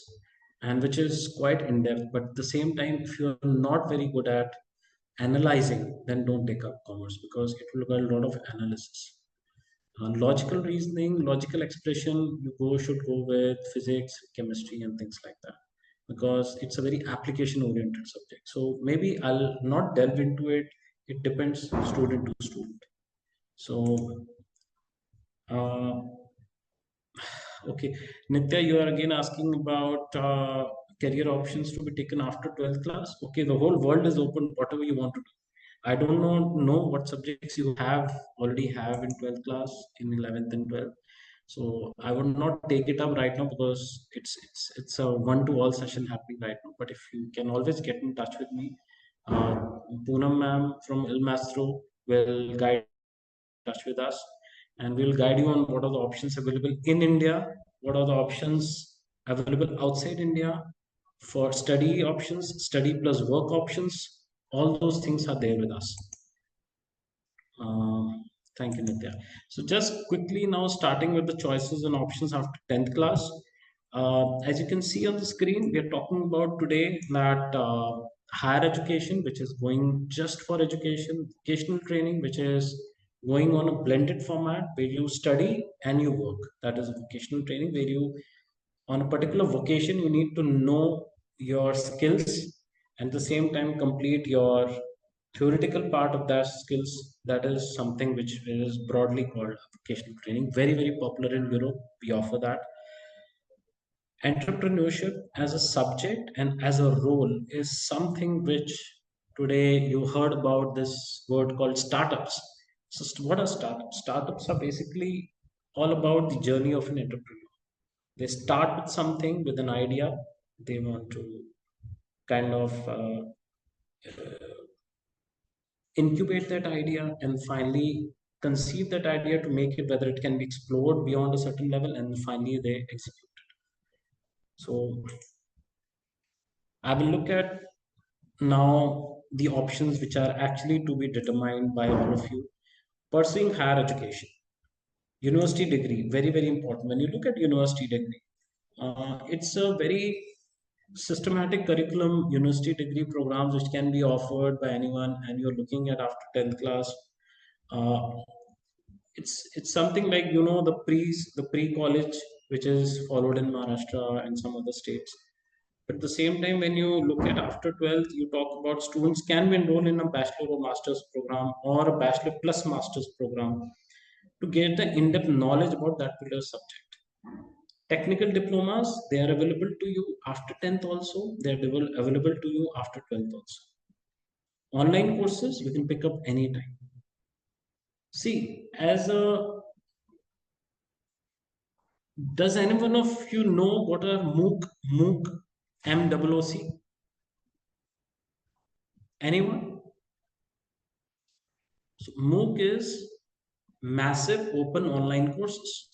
and which is quite in depth. But at the same time, if you're not very good at analyzing, then don't take up commerce because it will require a lot of analysis. Logical reasoning, logical expression, should go with physics, chemistry, and things like that because it's a very application oriented subject. So maybe I'll not delve into it. It depends student to student. So uh, okay, Nitya, you are again asking about career options to be taken after 12th class. Okay, the whole world is open, whatever you want to do. I don't know what subjects you already have in 12th class, in 11th and 12th. So I would not take it up right now because it's a one-to-all session happening right now. But if you can always get in touch with me, uh, Poonam ma'am from Il Maestro will guide touch with us and we'll guide you on what are the options available in India, what are the options available outside India for study options, study plus work options. All those things are there with us. Um, Thank you, Nitya. So just quickly now starting with the choices and options after 10th class. As you can see on the screen, we are talking about today that higher education, which is going just for education, vocational training, which is going on a blended format where you study and you work. That is a vocational training where you, on a particular vocation, you need to know your skills and at the same time complete your theoretical part of that skills. That is something which is broadly called vocational training, very very popular in Europe. We offer that. Entrepreneurship as a subject and as a role is something which today you heard about this word called startups. So what are startups? Startups are basically all about the journey of an entrepreneur. They start with something, with an idea. They want to kind of incubate that idea and finally conceive that idea to make it whether it can be explored beyond a certain level, and finally they execute it. So I will look at now the options which are actually to be determined by all of you. Pursuing higher education, university degree, very very important. When you look at university degree, it's a very systematic curriculum, university degree programs which can be offered by anyone, and you're looking at after 10th class. uh, it's something like the pre college which is followed in Maharashtra and some other states. But at the same time, when you look at after 12th, you talk about students can be enrolled in a bachelor or master's program or a bachelor plus master's program to get the in-depth knowledge about that particular subject. Technical diplomas, they are available to you after 10th also. They are available to you after 12th also. Online courses you can pick up anytime. See, as a does anyone of you know what are MOOC, MOOC? Anyone? So MOOC is massive open online courses.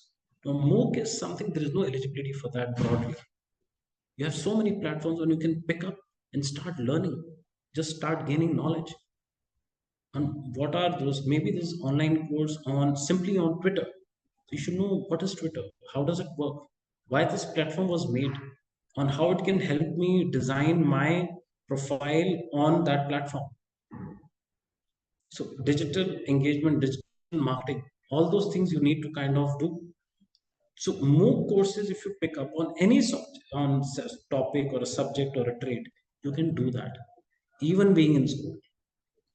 Now MOOC is something, there is no eligibility for that broadly. You have so many platforms and you can pick up and start learning. Just start gaining knowledge. And what are those? Maybe this online course on simply on Twitter. You should know what is Twitter, how does it work, why this platform was made, on how it can help me design my profile on that platform. So digital engagement, digital marketing, all those things you need to kind of do. So MOOC courses, if you pick up on any subject, on topic or a subject or a trade, you can do that, even being in school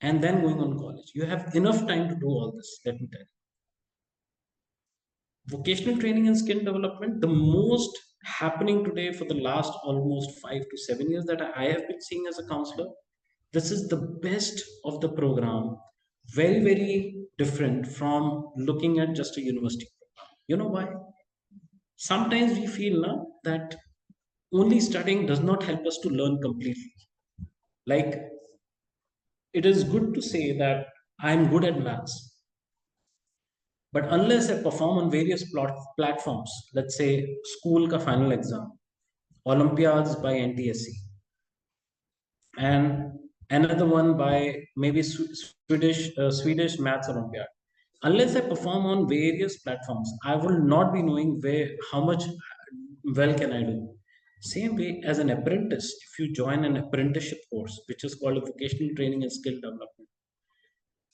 and then going on college. You have enough time to do all this. Let me tell you. Vocational training and skill development, the most happening today for the last almost 5 to 7 years that I have been seeing as a counselor. This is the best of the program. Very, very different from looking at just a university program. You know why? Sometimes we feel now that only studying does not help us to learn completely. Like, it is good to say that I'm good at maths, but unless I perform on various platforms, let's say school ka final exam, Olympiads by NTSC, and another one by maybe Swedish Maths Olympiad. Unless I perform on various platforms, I will not be knowing where how much well can I do. Same way as an apprentice, if you join an apprenticeship course, which is called a vocational training and skill development,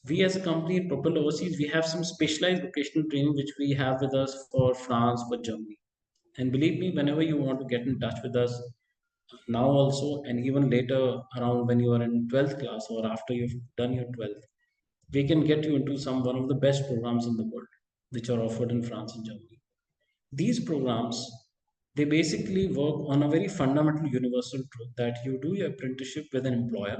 we as a company in Propel Overseas, we have some specialized vocational training which we have with us for France, for Germany. And believe me, whenever you want to get in touch with us, now also, and even later around when you are in 12th class or after you've done your 12th, we can get you into some one of the best programs in the world, which are offered in France and Germany. These programs, they basically work on a very fundamental universal truth that you do your apprenticeship with an employer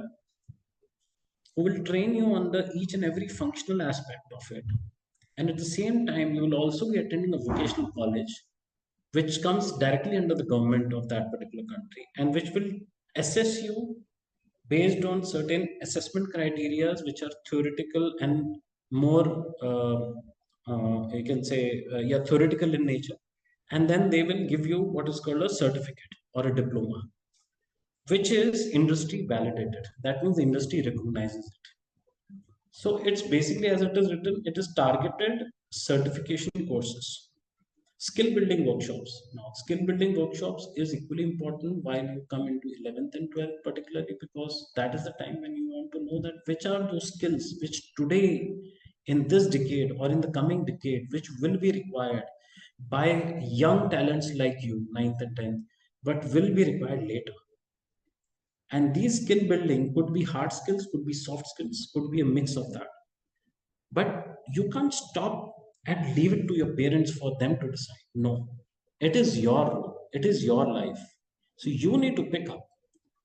who will train you under each and every functional aspect of it. And at the same time, you will also be attending a vocational college, which comes directly under the government of that particular country and which will assess you based on certain assessment criteria which are theoretical and more, you can say, yeah, theoretical in nature. And then they will give you what is called a certificate or a diploma, which is industry validated. That means the industry recognizes it. So it's basically, as it is written, it is targeted certification courses. Skill building workshops. Now, skill building workshops is equally important while you come into 11th and 12th, particularly because that is the time when you want to know that which are those skills which today, in this decade or in the coming decade, which will be required by young talents like you, ninth and 10th, but will be required later. And these skill building could be hard skills, could be soft skills, could be a mix of that. But you can't stop and leave it to your parents for them to decide. No, it is your role, it is your life. So you need to pick up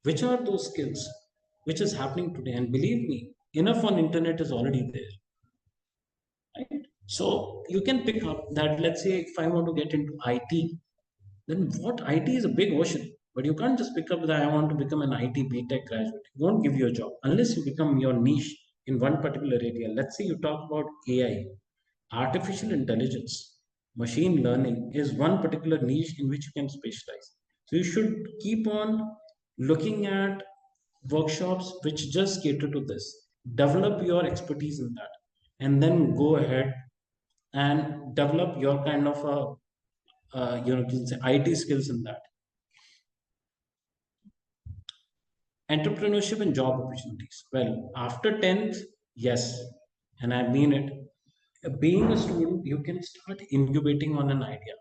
which are those skills which is happening today. And believe me, enough on internet is already there. Right? So you can pick up that, let's say if I want to get into IT, then what IT is a big ocean. But you can't just pick up that I want to become an IT BTech graduate. It won't give you a job unless you become your niche in one particular area. Let's say you talk about AI, artificial intelligence, machine learning is one particular niche in which you can specialize. So you should keep on looking at workshops which just cater to this. Develop your expertise in that, and then go ahead and develop your kind of a you can say IT skills in that. Entrepreneurship and job opportunities. Well, after 10th, yes, and I mean it. Being a student, you can start incubating on an idea.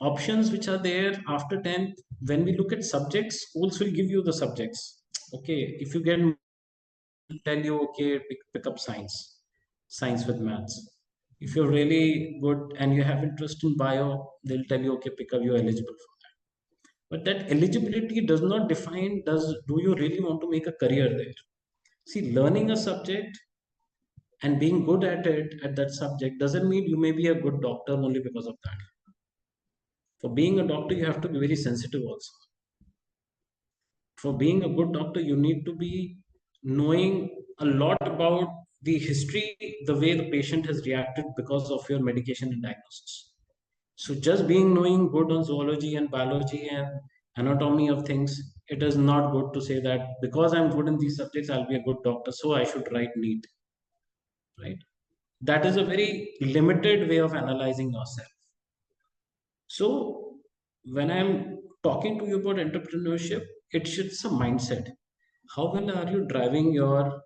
Options which are there after 10th, when we look at subjects, schools will give you the subjects. Okay, if you get, tell you, okay, pick up science with maths. If you're really good and you have interest in bio, they'll tell you, okay, pick up, you're eligible for that. But that eligibility does not define, do you really want to make a career there? See, learning a subject and being good at it at that subject doesn't mean you may be a good doctor only because of that. For being a doctor, you have to be very sensitive also. For being a good doctor, you need to be knowing a lot about the history, the way the patient has reacted because of your medication and diagnosis. So just being knowing good on zoology and biology and anatomy of things, it is not good to say that because I'm good in these subjects, I'll be a good doctor, so I should write neat, right? That is a very limited way of analyzing yourself. So when I'm talking to you about entrepreneurship, it shifts a mindset. How well are you driving your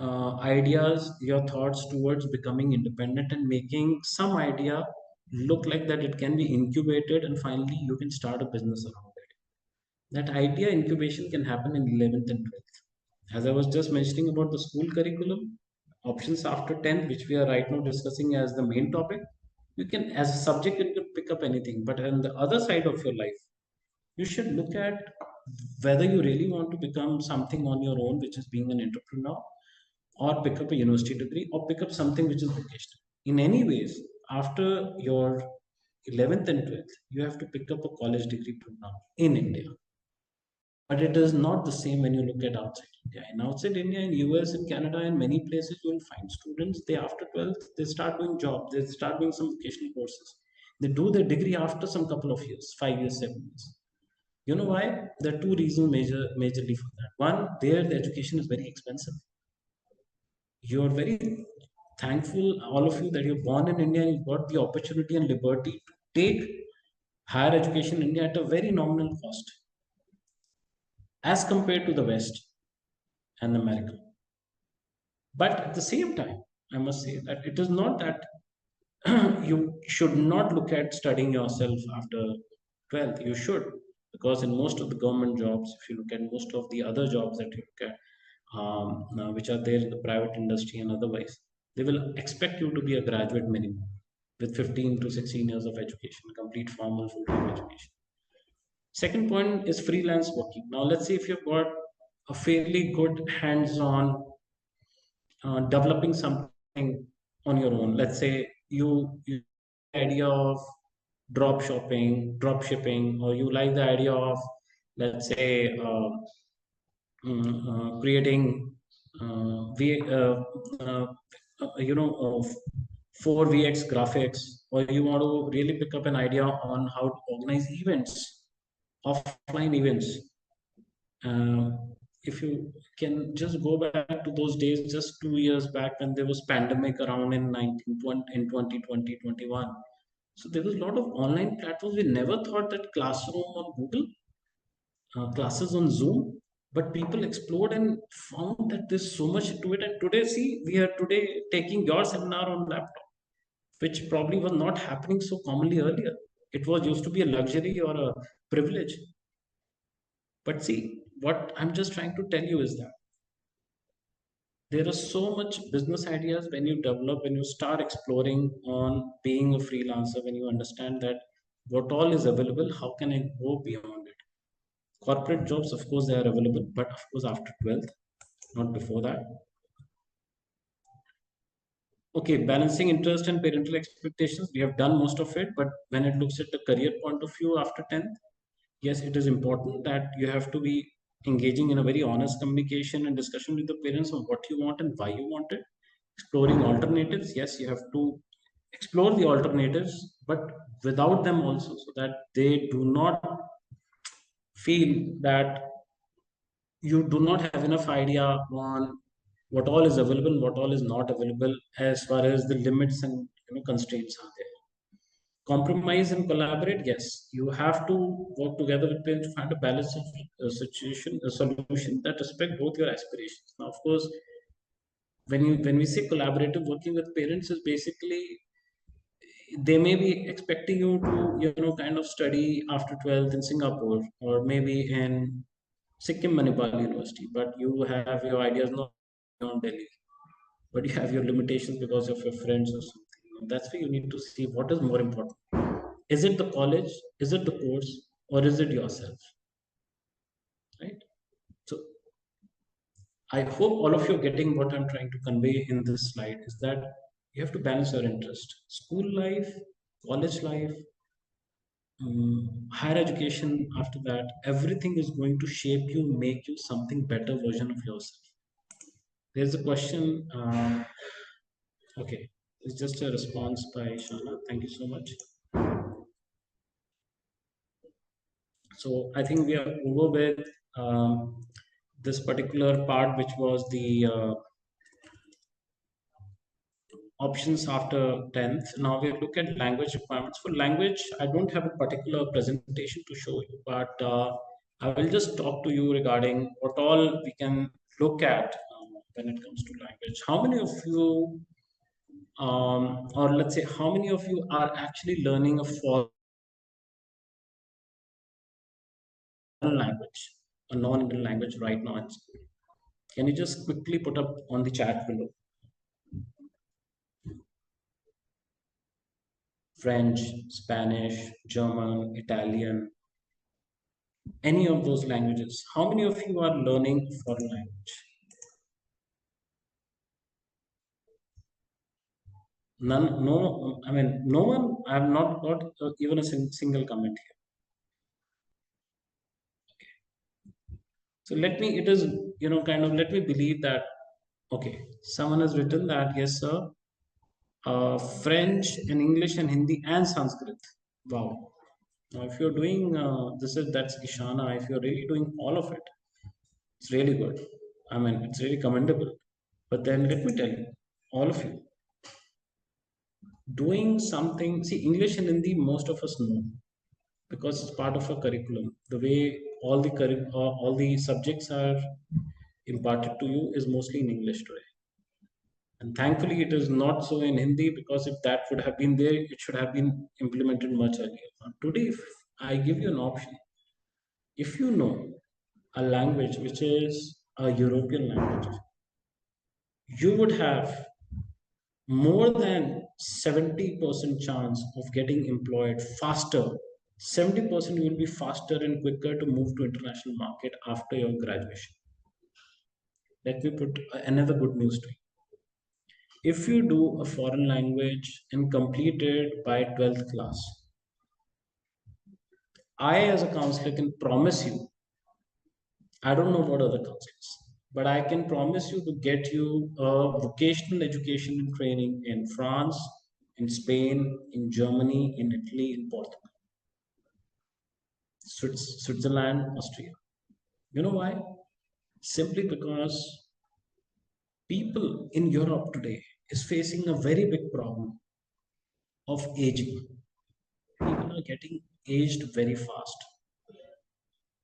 ideas, your thoughts towards becoming independent and making some idea look like that it can be incubated and finally you can start a business around it. That idea incubation can happen in 11th and 12th. As I was just mentioning about the school curriculum, options after 10th, which we are right now discussing as the main topic. You can, as a subject, you can pick up anything, but on the other side of your life, you should look at whether you really want to become something on your own, which is being an entrepreneur, or pick up a university degree, or pick up something which is vocational. In any ways, after your 11th and 12th, you have to pick up a college degree program in India. But it is not the same when you look at outside India. And outside India, in US, in Canada, in many places, you will find students, they after 12th, they start doing jobs, they start doing some vocational courses. They do their degree after some couple of years, 5 years, 7 years. You know why? There are two reasons majorly for that. One, there the education is very expensive. You're very thankful, all of you, that you're born in India and you've got the opportunity and liberty to take higher education in India at a very nominal cost as compared to the West and America. But at the same time, I must say that it is not that you should not look at studying yourself after 12th. You should, because in most of the government jobs, if you look at most of the other jobs that you look at, which are there in the private industry and otherwise, they will expect you to be a graduate minimum with 15 to 16 years of education, complete formal full-time education. Second point is freelance working. Now, let's say if you've got a fairly good hands-on developing something on your own. Let's say you idea of drop shipping, or you like the idea of, let's say, creating uh, of 4VX graphics, or you want to really pick up an idea on how to organize events, offline events. If you can just go back to those days, just 2 years back when there was pandemic around in 1920, in 2020, 21. So there was a lot of online platforms. We never thought that classroom on Google, classes on Zoom, but people explored and found that there's so much to it. And today, see, we are today taking your seminar on laptop, which probably was not happening so commonly earlier. It was used to be a luxury or a privilege. But see, what I'm just trying to tell you is that there are so much business ideas when you develop, when you start exploring on being a freelancer, when you understand that what all is available, how can I go beyond it? Corporate jobs, of course, they are available, but of course, after 12th, not before that. Okay, balancing interest and parental expectations, we have done most of it, but when it looks at the career point of view after 10th, yes, it is important that you have to be engaging in a very honest communication and discussion with the parents on what you want and why you want it. Exploring alternatives, yes, you have to explore the alternatives, but without them also, so that they do not feel that you do not have enough idea on what all is available, what all is not available, as far as the limits and constraints are there. Compromise and collaborate, yes, you have to work together with parents to find a balance of a solution that respect both your aspirations. Now, of course, when we say collaborative working with parents, is basically they may be expecting you to kind of study after 12th in Singapore, or maybe in Sikkim Manipal University, but you have your ideas not on Delhi, but you have your limitations because of your friends or something. That's where you need to see what is more important. Is it the college, is it the course, or is it yourself, right? So I hope all of you are getting what I'm trying to convey in this slide, is that you have to balance your interest. School life, college life, higher education after that, everything is going to shape you, make you something better version of yourself. There's a question. Okay, it's just a response by Shana. Thank you so much. So I think we are over with this particular part, which was the options after 10th. Now we look at language requirements. For language, I don't have a particular presentation to show you, but I will just talk to you regarding what all we can look at when it comes to language. How many of you, or let's say, how many of you are actually learning a foreign language, a non-Indian language right now in school? Can you just quickly put up on the chat below? French, Spanish, German, Italian, any of those languages. How many of you are learning foreign language? None, no, I mean, no one, I have not got even a single comment here. So let me, it is, kind of, let me believe that, okay, someone has written that, yes, sir, French and English and Hindi and Sanskrit. Wow. Now, if you're doing that's Ishana, if you're really doing all of it, it's really good. I mean, it's really commendable. But then let me tell you, all of you, doing something, see, English and Hindi, most of us know because it's part of a curriculum. The way all the subjects are imparted to you is mostly in English today. And thankfully, it is not so in Hindi because if that would have been there, it should have been implemented much earlier. Now, today, if I give you an option, if you know a language which is a European language, you would have more than 70% chance of getting employed faster. 70% will be faster and quicker to move to international market after your graduation. Let me put another good news to you. If you do a foreign language and complete it by 12th class, I as a counselor can promise you, I don't know what other counselors, but I can promise you to get you a vocational education and training in France, in Spain, in Germany, in Italy, in Portugal, Switzerland, Austria. You know why? Simply because people in Europe today is facing a very big problem of aging. People are getting aged very fast.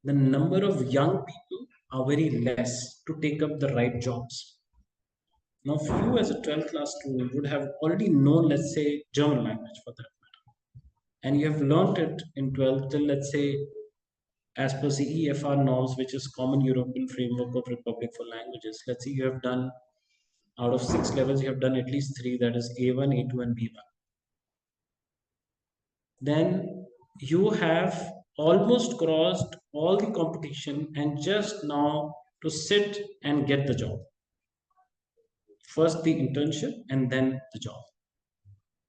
The number of young people are very less to take up the right jobs. Now, if you as a 12th class student would have already known, let's say, German language for that matter, and you have learnt it in 12th till, let's say, as per CEFR norms, which is Common European Framework of Republic for Languages, let's say you have done, out of 6 levels, you have done at least 3, that is A1, A2, and B1. Then you have almost crossed all the competition and just now to sit and get the job. First the internship and then the job.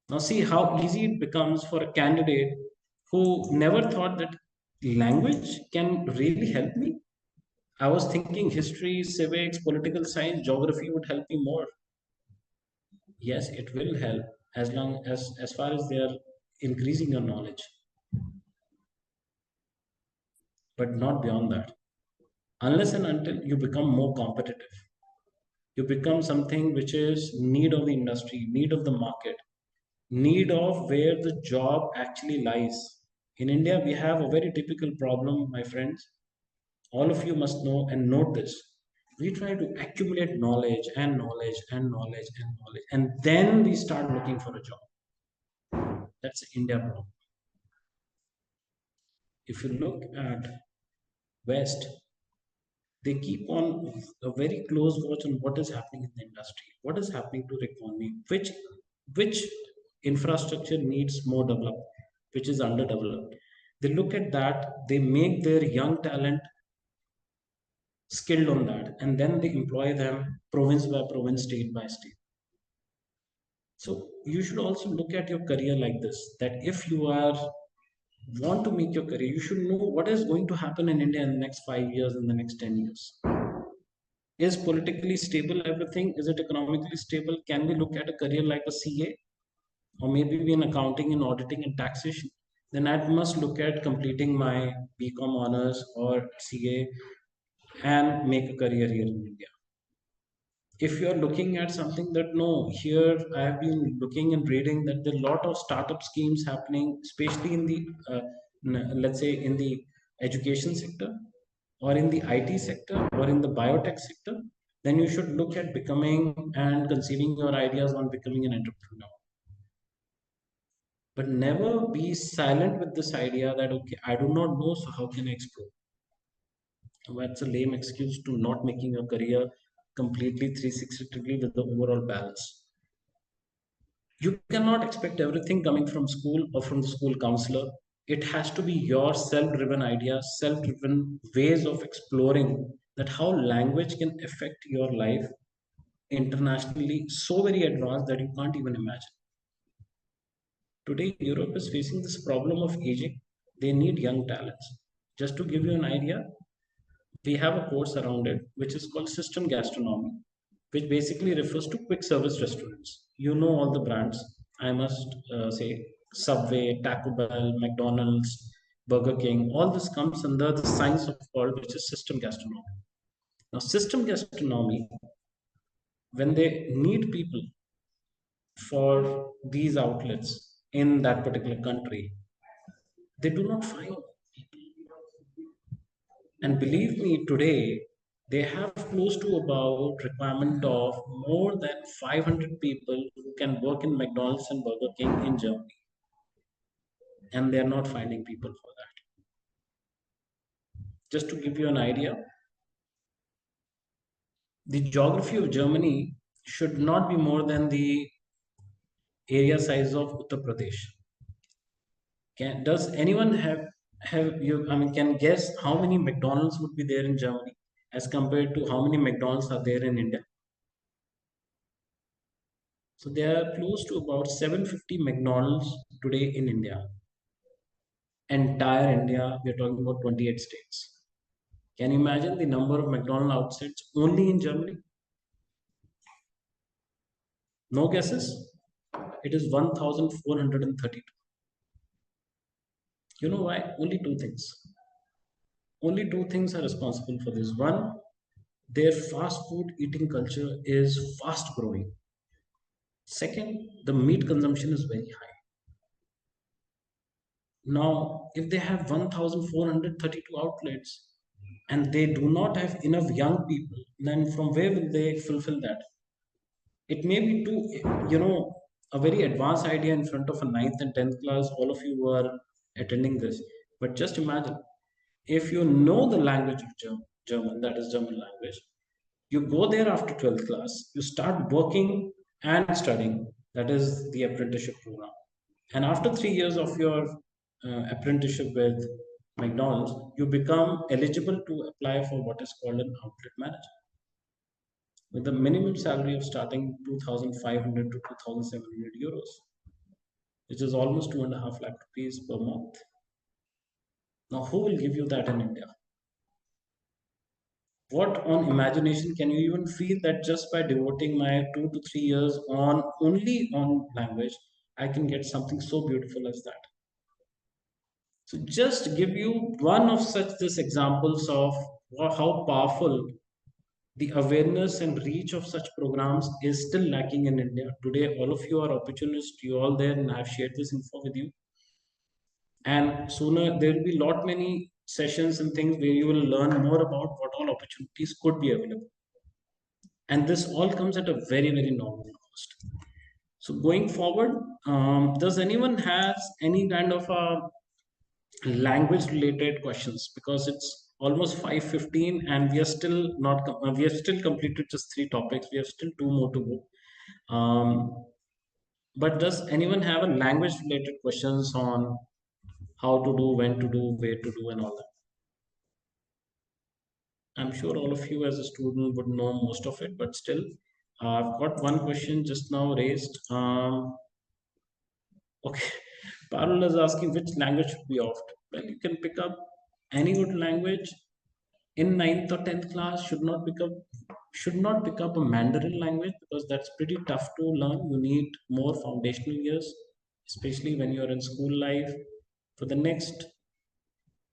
Now see how easy it becomes for a candidate who never thought that language can really help me. I was thinking history, civics, political science, geography would help me more. Yes, it will help as far as they are increasing your knowledge, but not beyond that. Unless and until you become more competitive, you become something which is need of the industry, need of the market, need of where the job actually lies. In India, we have a very typical problem, my friends. All of you must know and note this. We try to accumulate knowledge and knowledge and knowledge and knowledge, and then we start looking for a job. That's the India problem. If you look at West, they keep on a very close watch on what is happening in the industry, what is happening to the economy, which infrastructure needs more development, which is underdeveloped. They look at that, they make their young talent skilled on that, and then they employ them province by province, state by state. So you should also look at your career like this, that if you are want to make your career, you should know what is going to happen in India in the next 5 years, in the next 10 years. Is politically stable everything? Is it economically stable? Can we look at a career like a CA, or maybe be in accounting and auditing and taxation? Then I must look at completing my BCom honors or CA and make a career here in India. If you're looking at something that no, here I have been looking and reading that there are a lot of startup schemes happening, especially in the let's say in the education sector or in the IT sector or in the biotech sector, then you should look at becoming and conceiving your ideas on becoming an entrepreneur. But never be silent with this idea that okay, I do not know, so how can I explore? That's a lame excuse to not making your career completely 360 degree with the overall balance. You cannot expect everything coming from school or from the school counselor. It has to be your self-driven ideas, self-driven ways of exploring that how language can affect your life internationally so very advanced that you can't even imagine. Today, Europe is facing this problem of aging. They need young talents. Just to give you an idea, we have a course around it which is called system gastronomy, which basically refers to quick service restaurants. You know all the brands, I must say Subway, Taco Bell, McDonald's, Burger King, all this comes under the science of called which is system gastronomy. Now, system gastronomy, when they need people for these outlets in that particular country, they do not find people. And believe me, today they have close to about requirement of more than 500 people who can work in McDonald's and Burger King in Germany, and they are not finding people for that. Just to give you an idea, the geography of Germany should not be more than the area size of Uttar Pradesh. Does anyone have you? I mean, can guess how many McDonald's would be there in Germany as compared to how many McDonald's are there in India? So there are close to about 750 McDonald's today in India. Entire India, we're talking about 28 states. Can you imagine the number of McDonald outlets only in Germany? No guesses? It is 1,432. You know why? Only two things. Only two things are responsible for this. One, their fast food eating culture is fast growing. Second, the meat consumption is very high. Now, if they have 1,432 outlets and they do not have enough young people, then from where will they fulfill that? It may be too, a very advanced idea in front of a ninth and 10th class, all of you who are attending this. But just imagine if you know the language of German, that is German language, you go there after 12th class, you start working and studying, that is the apprenticeship program. And after 3 years of your apprenticeship with McDonald's, you become eligible to apply for what is called an outlet manager with a minimum salary of starting 2,500 to 2,700 euros, which is almost 2.5 lakh rupees per month. Now, who will give you that in India? What on imagination can you even feel that just by devoting my 2 to 3 years on only on language, I can get something so beautiful as that? So just give you one of such this examples of how powerful the awareness and reach of such programs is still lacking in India. Today, all of you are opportunists, you all there, and I've shared this info with you. And sooner there will be lot many sessions and things where you will learn more about what all opportunities could be available. And this all comes at a very, very nominal cost. So going forward, does anyone has any kind of a language related questions, because it's almost 5:15 and we are still not we have still completed just three topics, we have still two more to go, but does anyone have a language related questions on how to do, when to do, where to do, and all that? I'm sure all of you as a student would know most of it, but still, I've got one question just now raised. Okay, Parul is asking which language should be opt. Well, you can pick up any good language in ninth or 10th class. Should not pick up a Mandarin language because that's pretty tough to learn. You need more foundational years, especially when you're in school life. For the next,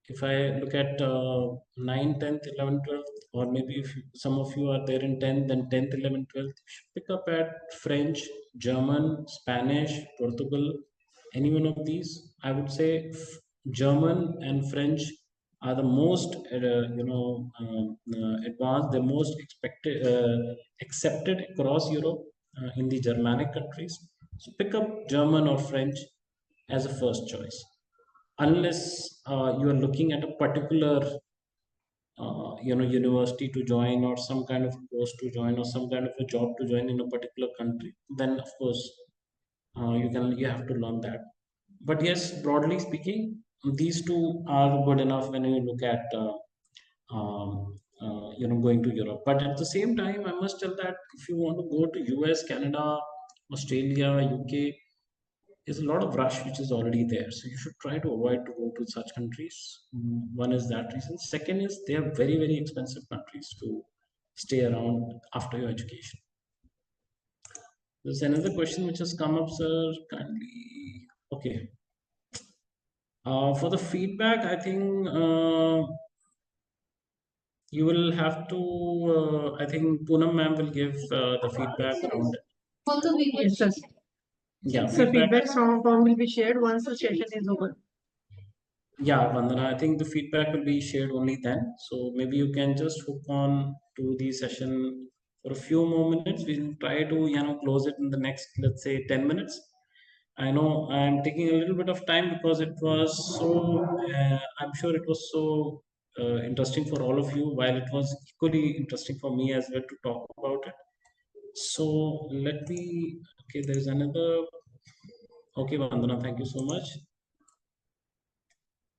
if I look at 9, 10th, 11th, 12th, or maybe if some of you are there in 10th, then 10th, 11th, 12th, you should pick up at French, German, Spanish, Portugal, any one of these. I would say German and French are the most, advanced, the most accepted across Europe in the Germanic countries. So pick up German or French as a first choice, unless you are looking at a particular university to join, or some kind of course to join, or some kind of a job to join in a particular country, then of course you have to learn that. But yes, broadly speaking, these two are good enough when you look at going to Europe. But at the same time, I must tell that if you want to go to US, Canada, Australia, UK, there's a lot of rush which is already there. So you should try to avoid to go to such countries. One is that reason. Second is they are very, very expensive countries to stay around after your education. There's another question which has come up, sir. Kindly. Okay. For the feedback, I think you will have to, I think Poonam ma'am will give the feedback around it. Yes, sir. Yeah, So feedback. feedback form will be shared once the session is over. Yeah, Vandana, I think the feedback will be shared only then. So maybe you can just hook on to the session for a few more minutes. We'll try to, close it in the next, let's say, 10 minutes. I know I'm taking a little bit of time because it was so, I'm sure it was so interesting for all of you, while it was equally interesting for me as well to talk about it. So let me, okay, there's another, okay, Vandana, thank you so much.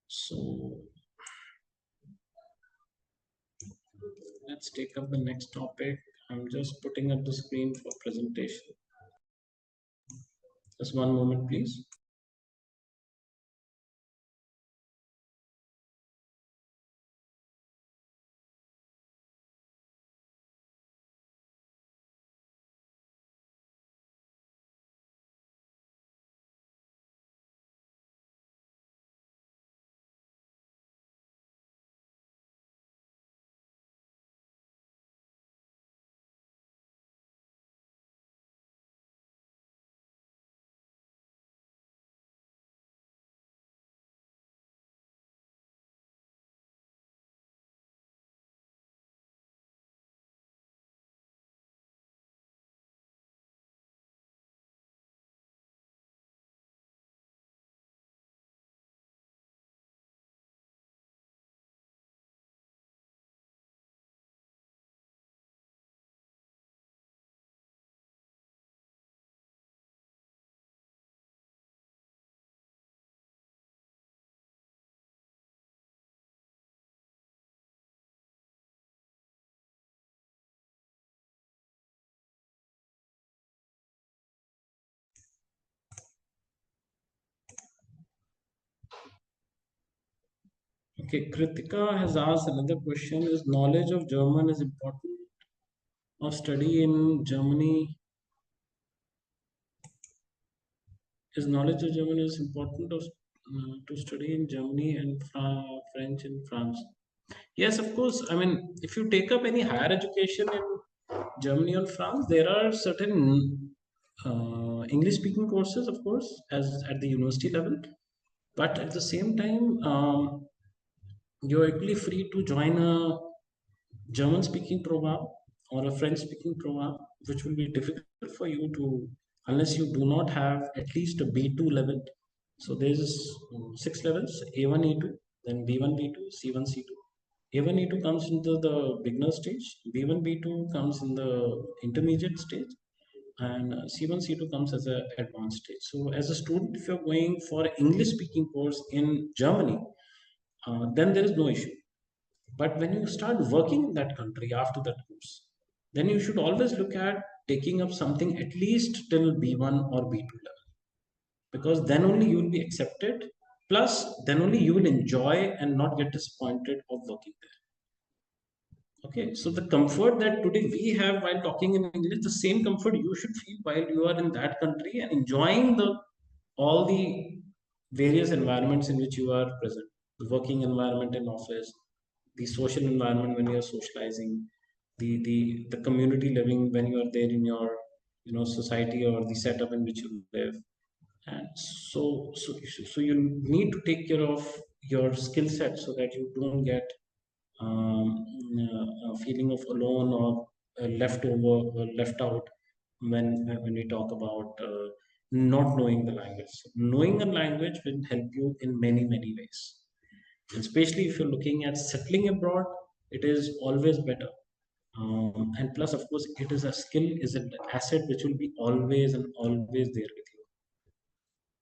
So let's take up the next topic. I'm just putting up the screen for presentation. Just one moment, please. Okay, Kritika has asked another question. Is knowledge of German is important of study in Germany? Is knowledge of German is important of, to study in Germany and French in France? Yes, of course. I mean, if you take up any higher education in Germany or France, there are certain English-speaking courses, of course, as at the university level. But at the same time, you're equally free to join a German speaking program or a French speaking program, which will be difficult for you to, unless you do not have at least a B2 level. So there's six levels: A1, A2, then B1, B2, C1, C2. A1, A2 comes into the beginner stage, B1, B2 comes in the intermediate stage, and C1, C2 comes as an advanced stage. So as a student, if you're going for English speaking course in Germany, then there is no issue. But when you start working in that country after that course, then you should always look at taking up something at least till B1 or B2 level, because then only you will be accepted. Plus, then only you will enjoy and not get disappointed of working there. Okay, so the comfort that today we have while talking in English, the same comfort you should feel while you are in that country and enjoying the all the various environments in which you are present. The working environment in office, the social environment when you are socializing, the community living when you are there in your society or the setup in which you live. And so you need to take care of your skill set so that you don't get a feeling of alone or left over or left out when we talk about not knowing the language. Knowing a language will help you in many ways, especially if you're looking at settling abroad. It is always better, and plus of course it is a skill, is an asset which will be always and always there with you.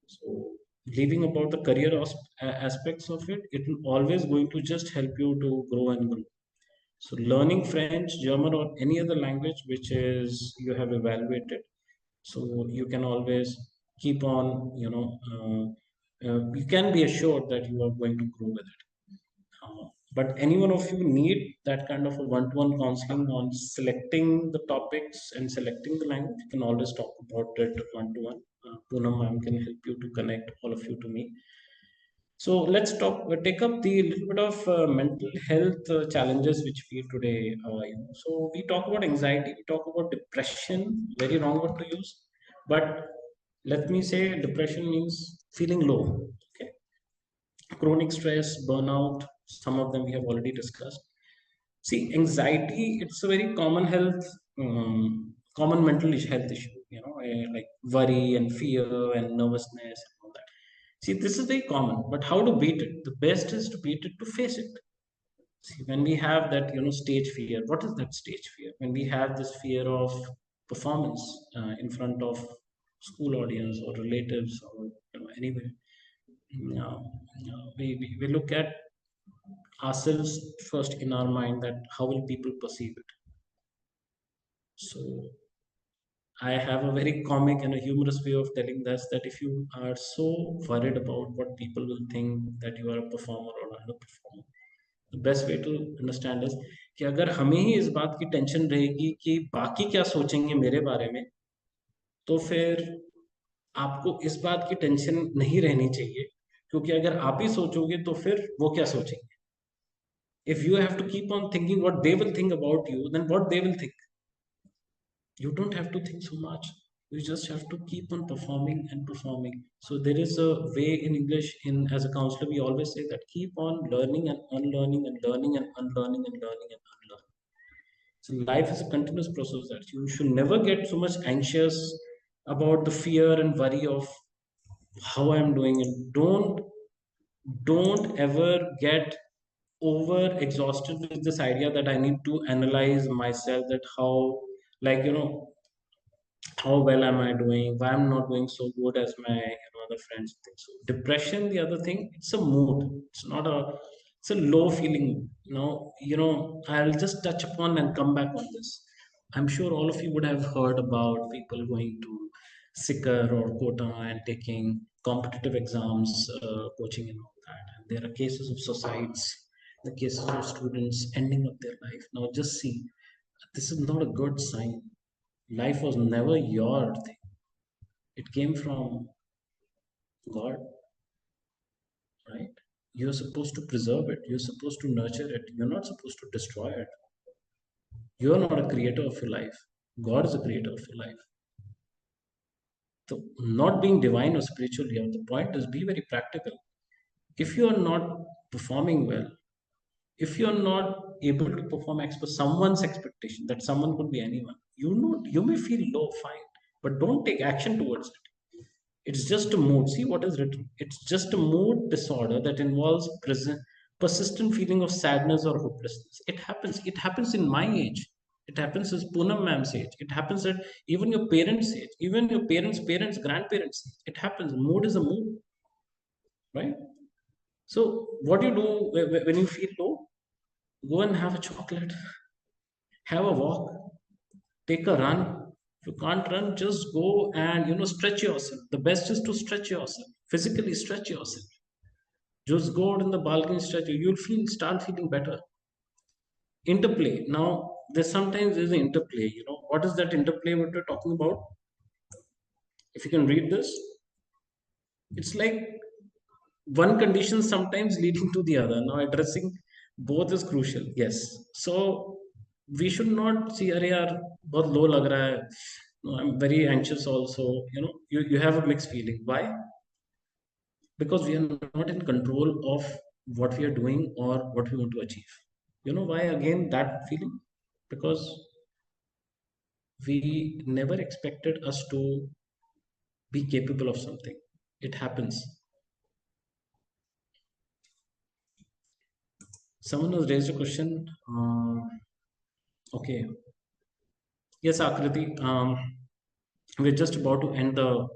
So leaving about the career aspects of it, it will always going to just help you to grow and grow. So learning French, German, or any other language which is you have evaluated, so you can always keep on, you can be assured that you are going to grow with it. But any one of you need that kind of a one-to-one counseling on selecting the topics and selecting the language, you can always talk about it one-to-one. Poonam ma'am can help you to connect all of you to me. So let's take up the little bit of mental health challenges which we today. So we talk about anxiety, we talk about depression. Very wrong word to use, but let me say depression means feeling low. Okay, chronic stress, burnout. Some of them we have already discussed. See, anxiety. It's a very common common mental health issue. Like worry and fear and nervousness and all that. See, this is very common, but how to beat it? The best is to beat it to face it. See, when we have that, stage fear, what is that stage fear? When we have this fear of performance in front of school audience or relatives or anywhere, we look at ourselves first in our mind that how will people perceive it. So I have a very comic and a humorous way of telling this that if you are so worried about what people will think that you are a performer or underperformer, the best way to understand is कि अगर हमें ही इस बात की tension रहेगी कि बाकी क्या सोचेंगे मेरे बारे में, तो फिर आपको इस बात की टेंशन नहीं रहनी चाहिए, क्योंकि अगर आप ही सोचोगे तो फिर वो क्या सोचेंगे. If you have to keep on thinking what they will think about you, then what they will think. You don't have to think so much. You just have to keep on performing and performing. So there is a way in English, in as a counselor we always say that keep on learning and unlearning and learning and unlearning and learning and unlearning. So life is a continuous process that you should never get so much anxious about the fear and worry of how I'm doing it. Don't ever get over exhausted with this idea that I need to analyze myself, that how, like, how well am I doing? Why I'm not doing so good as my other friends think. So depression, the other thing, it's a mood. It's not a. It's a low feeling. I'll just touch upon and come back on this. I'm sure all of you would have heard about people going to Sikar or Kota and taking competitive exams, coaching and all that. And there are cases of suicides, the cases of students ending up their life. Now just see, this is not a good sign. Life was never your thing. It came from God, right? You're supposed to preserve it. You're supposed to nurture it. You're not supposed to destroy it. You're not a creator of your life. God is a creator of your life. So not being divine or spiritual here, the point is be very practical. If you're not performing well, if you're not able to perform as per someone's expectation, that someone could be anyone, you may feel low, fine, but don't take action towards it. It's just a mood. See what is written. It's just a mood disorder that involves persistent feeling of sadness or hopelessness. It happens. It happens in my age. It happens as Poonam ma'am's age. It happens at even your parents' age, even your parents, grandparents' age. It happens. Mood is a mood, right? So what do you do when you feel low? Go and have a chocolate, have a walk, take a run. If you can't run, just go and stretch yourself. The best is to stretch yourself, physically stretch yourself. Just go out in the balcony, stretch. You'll start feeling better. Interplay. Now, there's an interplay. What is that interplay what we're talking about? If you can read this, it's like one condition sometimes leading to the other. Now, addressing both is crucial. Yes. So we should not see, अरे यार बहुत low लग रहा है. No, I'm very anxious also. You have a mixed feeling. Why? Because we are not in control of what we are doing or what we want to achieve. You know why again that feeling? Because we never expected us to be capable of something. It happens. Someone has raised a question. Okay. Yes, Akriti. we're just about to end the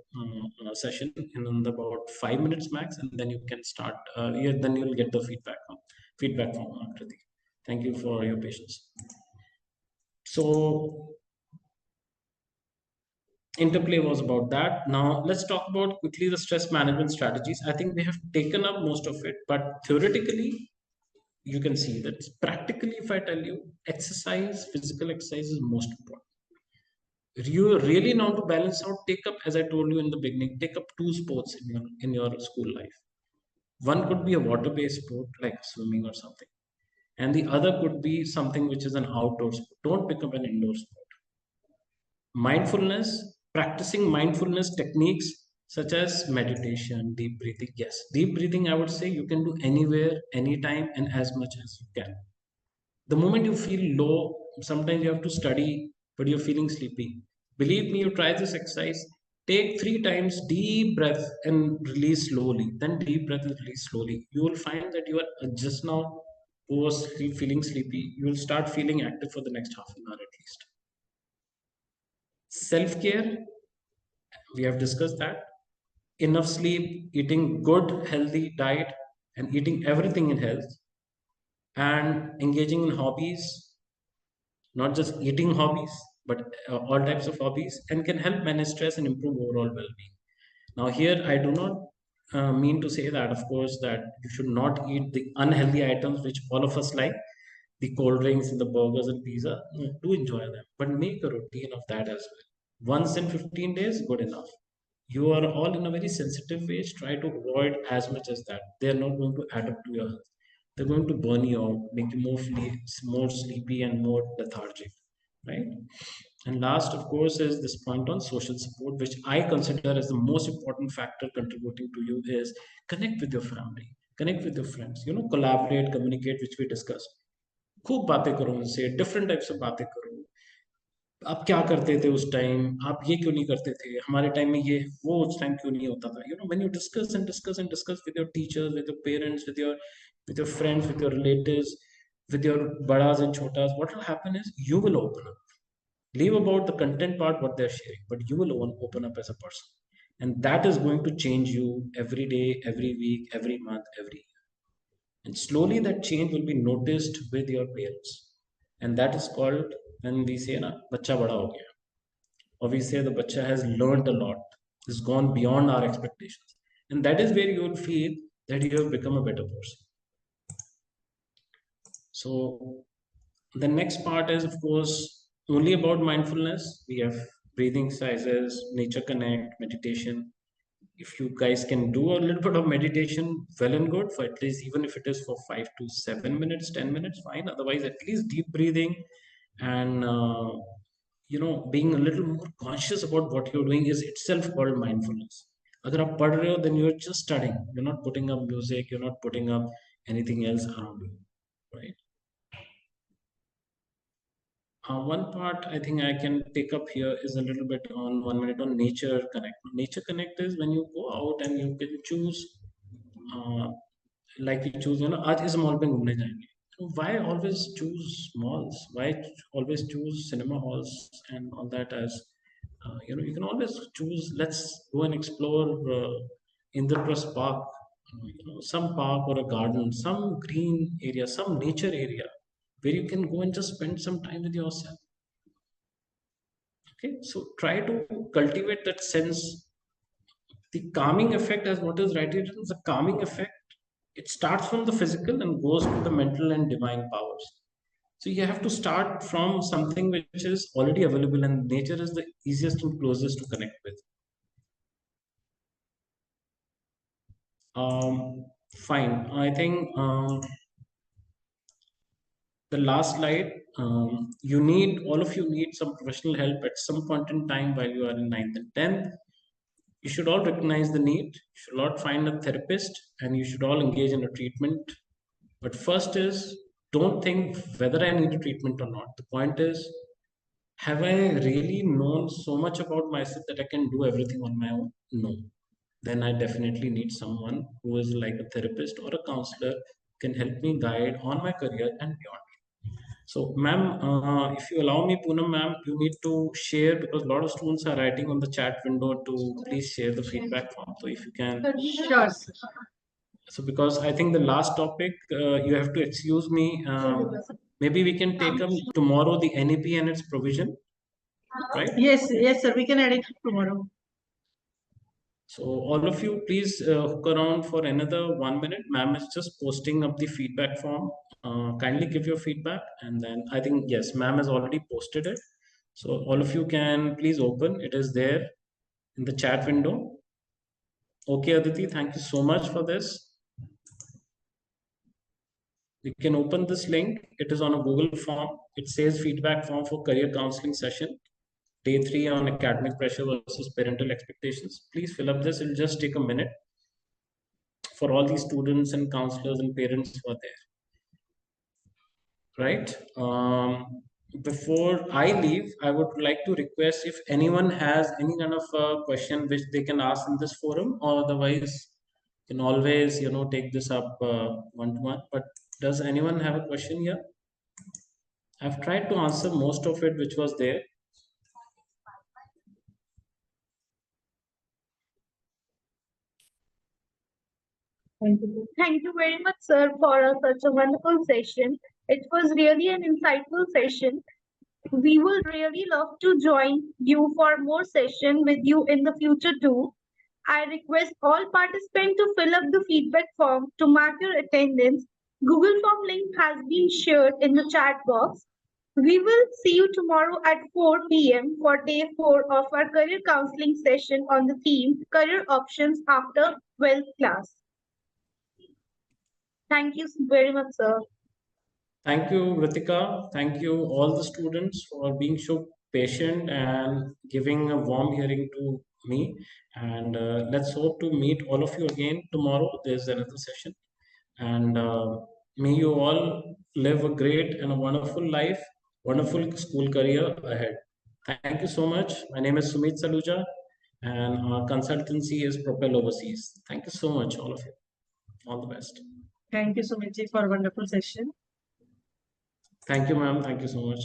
session in about 5 minutes max, and then you can start. Then you'll get the feedback from Akriti. Thank you for your patience. So interplay was about that. Now let's talk about quickly the stress management strategies. I think we have taken up most of it, but theoretically you can see that practically, if I tell you, exercise, physical exercise is most important. You really know to balance out, take up, as I told you in the beginning, take up two sports in your school life. One could be a water-based sport like swimming or something, and the other could be something which is an outdoor sport. Don't pick up an indoor sport. Mindfulness, practicing mindfulness techniques such as meditation, deep breathing. Yes, deep breathing, I would say you can do anywhere, anytime, and as much as you can. The moment you feel low, sometimes you have to study but you're feeling sleepy, believe me, you try this exercise. Take 3 times deep breath and release slowly, then deep breath and release slowly. You will find that you are just now who was feeling sleepy, you will start feeling active for the next half an hour at least. Self care, we have discussed that. Enough sleep, eating good healthy diet, and eating everything in health, and engaging in hobbies, not just eating hobbies, but all types of hobbies, and can help manage stress and improve overall well-being. Now here I do not mean to say that, of course, that you should not eat the unhealthy items which all of us like, the cold drinks and the burgers and pizza. No, do enjoy them, but make a routine of that as well. Once in 15 days, good enough. You are all in a very sensitive age. Try to avoid as much as that. They are not going to add up to your health. They're going to burn you out, make you more sleepy and more lethargic, right? And last, of course, is this point on social support, which I consider as the most important factor contributing to you is connect with your family, connect with your friends, collaborate, communicate, which we discussed. खूब बातें करो उनसे, different type से बातें करो। आप क्या करते थे उस टाइम, आप ये क्यों नहीं करते थे, हमारे टाइम में ये वो उस टाइम क्यों नहीं होता था, when you discuss and discuss and discuss with your teachers, with your parents, with your friends, with your relatives, with your badas and chotas, what will happen is you will open up. Leave about the content part, what they're sharing, but you will open up as a person. And that is going to change you every day, every week, every month, every year. And slowly that change will be noticed with your parents. And that is called, when we say, na, bacha bada ho gaya. Or we say the bacha has learned a lot, has gone beyond our expectations. And that is where you will feel that you have become a better person. So the next part is, of course, only about mindfulness. We have breathing exercises, nature connect, meditation. If you guys can do a little bit of meditation, well and good, for at least, even if it is for 5 to 7 minutes, 10 minutes, fine. Otherwise, at least deep breathing and being a little more conscious about what you're doing is itself called mindfulness. अगर आप पढ़ रहे हो, then you're just studying. You're not putting up music. You're not putting up anything else around you, right? One part I think I can pick up here is a little bit on 1 minute on nature connect. Nature connect is when you go out and you can choose, uh, like we choose, आज इस mall पे घूमने जाएंगे. So why always choose malls? Why always choose cinema halls and all that as, you can always choose, let's go and explore Indraprasth Park, some park or a garden, some green area, some nature area where you can go and just spend some time with yourself. Okay, so try to cultivate that sense. The calming effect, as what is written, the calming effect, it starts from the physical and goes to the mental and divine powers. So you have to start from something which is already available, and nature is the easiest and closest to connect with. Fine. I think the last slide, all of you need some professional help at some point in time while you are in 9th and 10th. You should all recognize the need. You should all find a therapist, and you should all engage in a treatment. But first is, don't think whether I need a treatment or not. The point is, have I really known so much about myself that I can do everything on my own? No. Then I definitely need someone who is like a therapist or a counselor, can help me guide on my career and beyond. So, ma'am, if you allow me, Poonam, ma'am, you need to share because a lot of students are writing on the chat window to please share the feedback form. So, if you can. Sure, sir. So, because I think the last topic, you have to excuse me. Maybe we can take up tomorrow the NEP and its provision, right? Yes, sir. We can edit tomorrow. So all of you, please hook around for another 1 minute. Ma'am is just posting up the feedback form. Kindly give your feedback, and then I think yes, ma'am has already posted it. So all of you can please open. It is there in the chat window. Okay, Aditi, thank you so much for this. You can open this link. It is on a Google form. It says feedback form for career counseling session. Day 3 on academic pressure versus parental expectations. Please fill up this. It'll just take a minute for all these students and counselors and parents who are there. Right? Before I leave, I would like to request if anyone has any kind of question which they can ask in this forum, or otherwise can always take this up one to one. But does anyone have a question here? I've tried to answer most of it which was there. Thank you very much, sir, for such a wonderful session. It was really an insightful session. We will really love to join you for more session with you in the future too. I request all participants to fill up the feedback form to mark your attendance. Google Form link has been shared in the chat box. We will see you tomorrow at 4 p.m. for day 4 of our career counseling session on the theme Career Options After 12th Class. Thank you very much, sir. Thank you, Ritika. Thank you, all the students, for being so patient and giving a warm hearing to me. And let's hope to meet all of you again tomorrow. There's another session. And may you all live a great and a wonderful life, wonderful school career ahead. Thank you so much. My name is Sumit Saluja, and our consultancy is Propel Overseas. Thank you so much, all of you. All the best. Thank you, Sumitji, for a wonderful session. Thank you, ma'am. Thank you so much.